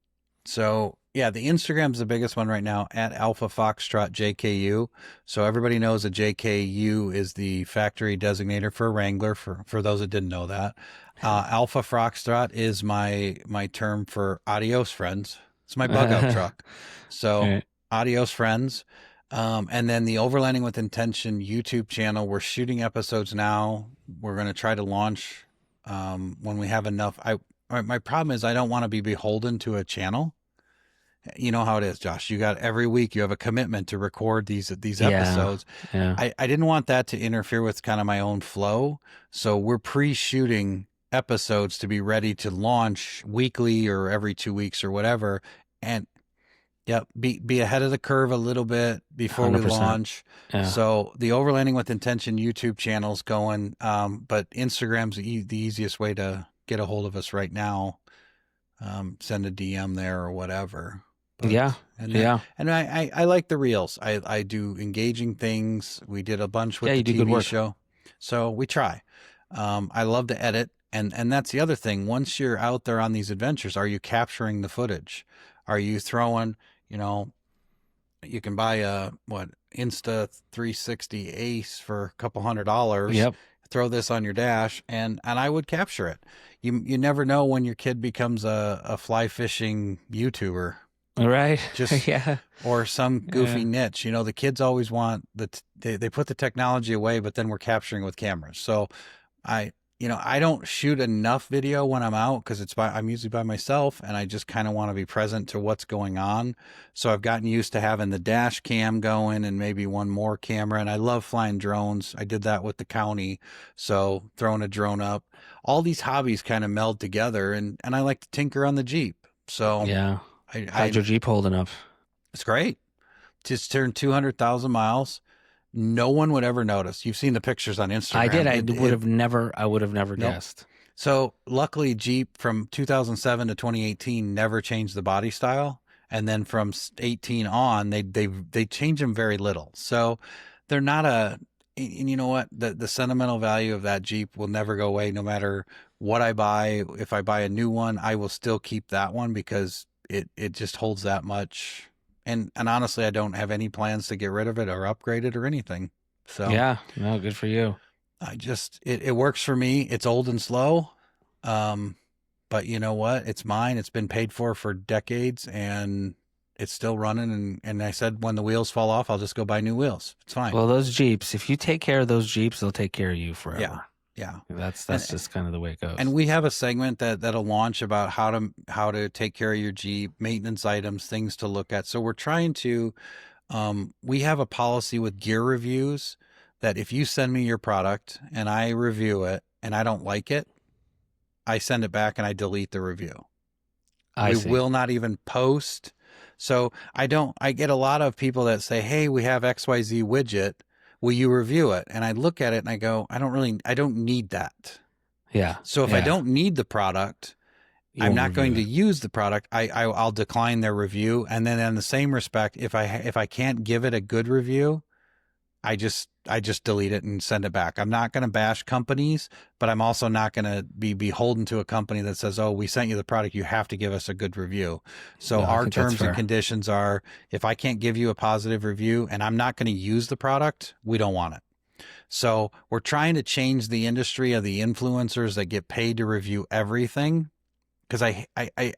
So yeah, the Instagram's the biggest one right now, at Alpha Foxtrot JKU. So everybody knows that JKU is the factory designator for a Wrangler, for those that didn't know that. Alpha Foxtrot is my term for adios friends. It's my bug out truck. So adios friends. And then the Overlanding with Intention YouTube channel, we're shooting episodes now. We're going to try to launch when we have enough. My problem is I don't want to be beholden to a channel. You know how it is, Josh. You got every week you have a commitment to record these episodes. Yeah. I didn't want that to interfere with kind of my own flow. So we're pre-shooting episodes to be ready to launch weekly or every 2 weeks or whatever. And be ahead of the curve a little bit before 100%. We launch. Yeah. So the Overlanding with Intention YouTube channel's going, but Instagram's the easiest way to get a hold of us right now. Send a DM there or whatever. But, and I like the reels. I do engaging things. We did a bunch with the TV show. So we try. I love to edit. And that's the other thing. Once you're out there on these adventures, are you capturing the footage? Are you throwing, you can buy a Insta 360 Ace for a couple $100. Yep. Throw this on your dash and I would capture it. You never know when your kid becomes a fly fishing YouTuber. Right. Just or some goofy niche. The kids always want they put the technology away, but then we're capturing with cameras. So I don't shoot enough video when I'm out because I'm usually by myself and I just kind of want to be present to what's going on. So I've gotten used to having the dash cam going and maybe one more camera. And I love flying drones. I did that with the county. So throwing a drone up, all these hobbies kind of meld together and I like to tinker on the Jeep. So how's your Jeep holding up? It's great. Just turned 200,000 miles. No one would ever notice. You've seen the pictures on Instagram. I did. I would have never guessed. So luckily Jeep from 2007 to 2018 never changed the body style. And then from 18 on, they change them very little. So they're not and you know what? The sentimental value of that Jeep will never go away. No matter what I buy. If I buy a new one, I will still keep that one because it just holds that much. And honestly, I don't have any plans to get rid of it or upgrade it or anything. So no, good for you. It works for me. It's old and slow. But you know what? It's mine. It's been paid for decades and it's still running. And I said, when the wheels fall off, I'll just go buy new wheels. It's fine. Well, those Jeeps, if you take care of those Jeeps, they'll take care of you forever. Yeah. That's just kind of the way it goes. And we have a segment that'll launch about how to take care of your Jeep, maintenance items, things to look at. So we're trying to, we have a policy with gear reviews that if you send me your product and I review it and I don't like it, I send it back and I delete the review. I We see. will not even post. So I get a lot of people that say, hey, we have XYZ widget. Will you review it? And I look at it and I go, I don't need that. Yeah. So if I don't need the product, You I'm won't not going review to it. use the product. I'll decline their review. And then in the same respect, if I can't give it a good review, I just delete it and send it back. I'm not going to bash companies, but I'm also not going to be beholden to a company that says, "Oh, we sent you the product, you have to give us a good review." So No, I our think that's terms and fair. conditions are, if I can't give you a positive review and I'm not going to use the product, we don't want it. So we're trying to change the industry of the influencers that get paid to review everything, because I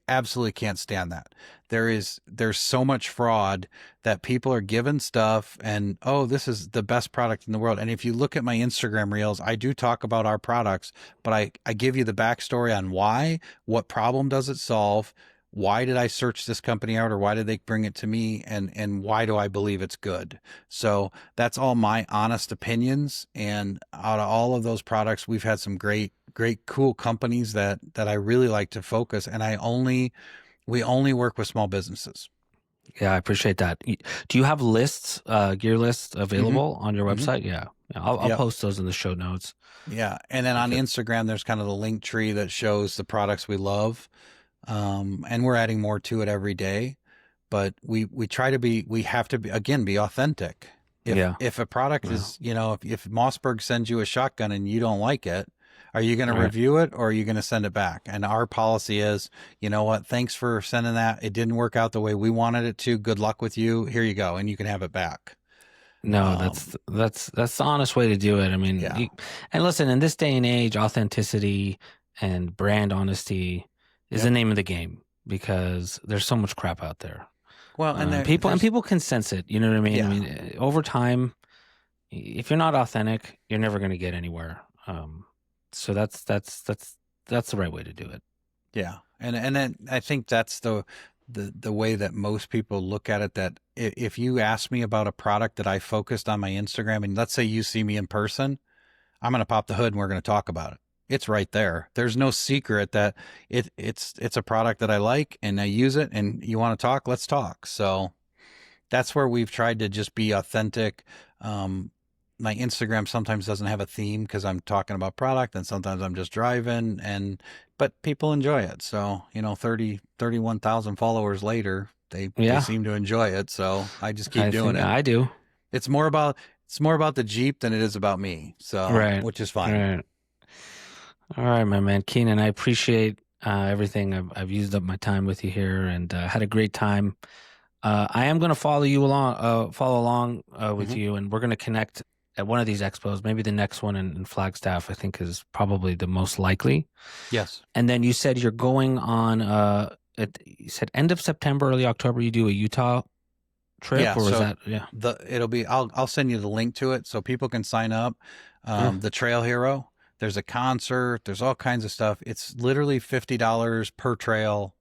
absolutely can't stand that. There's so much fraud that people are given stuff and, oh, this is the best product in the world. And if you look at my Instagram reels, I do talk about our products, but I give you the backstory on why, what problem does it solve, why did I search this company out, or why did they bring it to me, and why do I believe it's good. So that's all my honest opinions. And out of all of those products, we've had some great cool companies that I really like to focus. And we only work with small businesses. Yeah, I appreciate that. Do you have lists, gear lists Mm-hmm. available on your Mm-hmm. website? Yeah. I'll Yep. post those in the show notes. Yeah. And then on Okay. Instagram, there's kind of the link tree that shows the products we love. And we're adding more to it every day, but we try to we have to be authentic. Yeah. If a product Yeah. is, if Mossberg sends you a shotgun and you don't like it, are you going to All right. review it or are you going to send it back? And our policy is, you know what? Thanks for sending that. It didn't work out the way we wanted it to. Good luck with you. Here you go. And you can have it back. No, Um, that's the honest way to do it. I mean, yeah. and listen, in this day and age, authenticity and brand honesty is the Yep. name of the game because there's so much crap out there. Well, and there's, People can sense it. You know what I mean? I yeah. mean, over time, if you're not authentic, you're never going to get anywhere. So that's the right way to do it. Yeah. And then I think that's the way that most people look at it, that if you ask me about a product that I focused on my Instagram, and let's say you see me in person, I'm going to pop the hood and we're going to talk about it. It's right there. There's no secret that it's a product that I like and I use it, and you want to talk, let's talk. So that's where we've tried to just be authentic. My Instagram sometimes doesn't have a theme because I'm talking about product, and sometimes I'm just driving, but people enjoy it. So, 31,000 followers later, they Yeah, seem to enjoy it. So I just keep I doing think it. I do. It's more about the Jeep than it is about me. So, Right. which is fine. Right. All right, my man, Keenan. I appreciate everything. I've used up my time with you here, and had a great time. I am going to follow along with Mhm. you, and we're going to connect at one of these expos. Maybe the next one in Flagstaff, I think, is probably the most likely. Yes. And then you said you're going on. You said end of September, early October. You do a Utah trip, Yeah. or is So that it'll be, I'll send you the link to it so people can sign up. Oh, The Trail Hero, there's a concert, there's all kinds of stuff. It's literally $50 per trail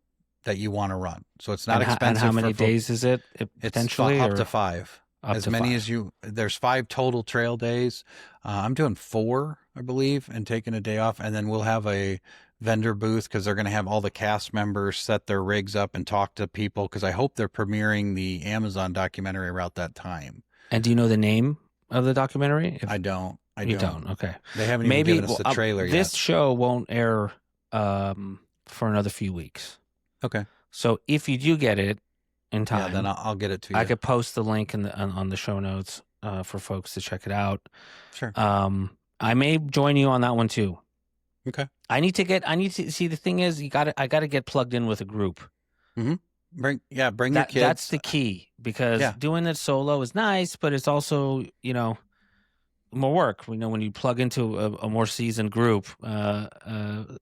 that you want to run. So it's not expensive. and how for many days is it It's potentially, up or to 5. up As to many 5? as there's 5 total trail days. I'm doing 4, I believe, and taking a day off. And then we'll have a vendor booth because they're going to have all the cast members set their rigs up and talk to people, because I hope they're premiering the Amazon documentary around that time. And do you know the name of the documentary? I don't. You don't. Okay. They haven't even Maybe given us the trailer this yet. show won't air for another few weeks. Okay. So if you do get it in time, Yeah, then I'll get it to you. I could post the link on the show notes for folks to check it out. Sure. I may join you on that one too. Okay. I need to see. The thing is, I got to get plugged in with a group. Mm-hmm. Bring your kids. That's the key, because doing it solo is nice, but it's also, more work. We know when you plug into a more seasoned group,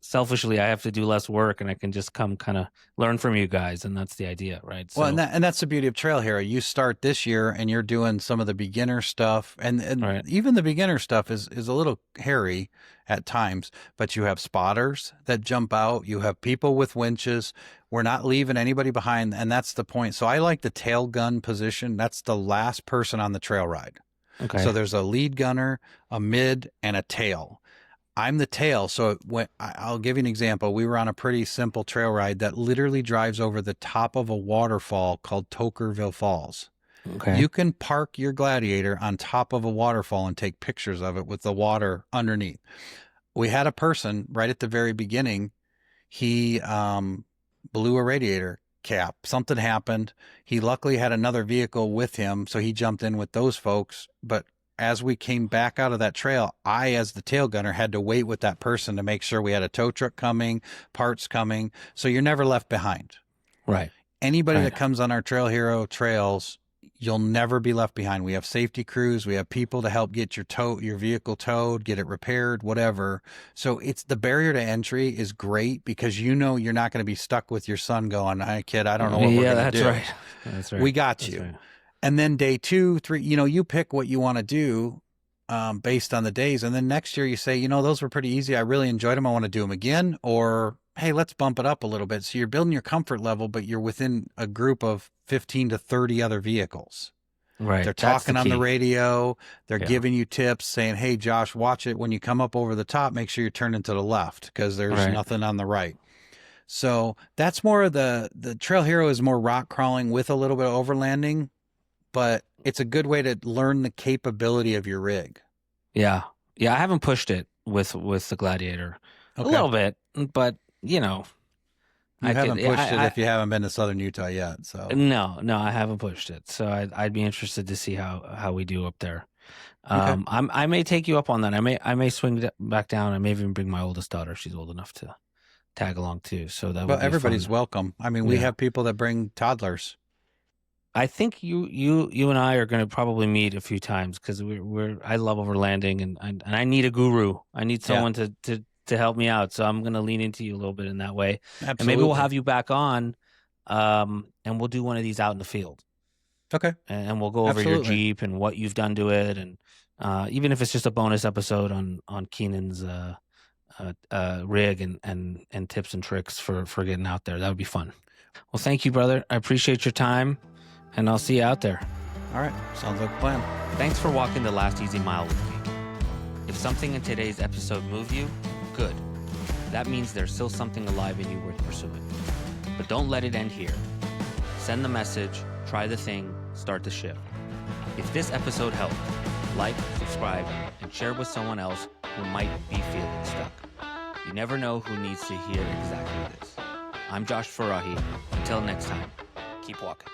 selfishly, I have to do less work and I can just come kind of learn from you guys. And that's the idea, right? Well, and that's the beauty of Trail Hero. You start this year and you're doing some of the beginner stuff, and right. even the beginner stuff is a little hairy at times, but you have spotters that jump out. You have people with winches. We're not leaving anybody behind. And that's the point. So I like the tail gun position. That's the last person on the trail ride. Okay. So there's a lead gunner, a mid, and a tail. I'm the tail. So I'll give you an example. We were on a pretty simple trail ride that literally drives over the top of a waterfall called Tokerville Falls. Okay. You can park your Gladiator on top of a waterfall and take pictures of it with the water underneath. We had a person right at the very beginning. He blew a radiator cap. Something happened. He luckily had another vehicle with him, so he jumped in with those folks. But as we came back out of that trail, I, as the tail gunner, had to wait with that person to make sure we had a tow truck coming, parts coming. So you're never left behind. Right. Anybody Right. that comes on our Trail Hero trails, you'll never be left behind. We have safety crews. We have people to help get your vehicle towed, get it repaired, whatever. So it's the barrier to entry is great because you're not going to be stuck with your son going, "Hey kid, I don't know what we're going to do." Yeah, that's right. That's right. We got That's you. right. And then day 2, 3, you pick what you want to do based on the days. And then next year you say, those were pretty easy. I really enjoyed them. I want to do them again. Or, hey, let's bump it up a little bit. So you're building your comfort level, but you're within a group of 15 to 30 other vehicles. Right. They're That's talking on the key. radio. They're Yeah. giving you tips saying, "Hey, Josh, watch it. When you come up over the top, make sure you're turning to the left because there's Right. nothing on the right." So that's more of the Trail Hero is more rock crawling with a little bit of overlanding, but it's a good way to learn the capability of your rig. Yeah. Yeah. I haven't pushed it with the Gladiator Okay. a little bit, but You I haven't could- pushed it I- if you haven't been to Southern Utah yet. So No, I haven't pushed it. So I'd be interested to see how we do up there. Okay. I may take you up on that. I may swing back down. I may even bring my oldest daughter. She's old enough to tag along too. So that would But be everybody's fun. welcome. I mean, we Yeah. have people that bring toddlers. I think you and I are going to probably meet a few times because I love overlanding and I need a guru. I need someone to help me out. So I'm going to lean into you a little bit in that way. Absolutely. And maybe we'll have you back on, and we'll do one of these out in the field. Okay. And we'll go over your Absolutely. Jeep and what you've done to it, and even if it's just a bonus episode on Keenan's rig and tips and tricks for getting out there. That would be fun. Well, thank you, brother. I appreciate your time, and I'll see you out there. All right. Sounds like a plan. Thanks for walking the last easy mile with me. If something in today's episode moved you, good. That means there's still something alive in you worth pursuing. But don't let it end here. Send the message, try the thing, start the shift. If this episode helped, like, subscribe, and share with someone else who might be feeling stuck. You never know who needs to hear exactly this. I'm Josh Farahi. Until next time, keep walking.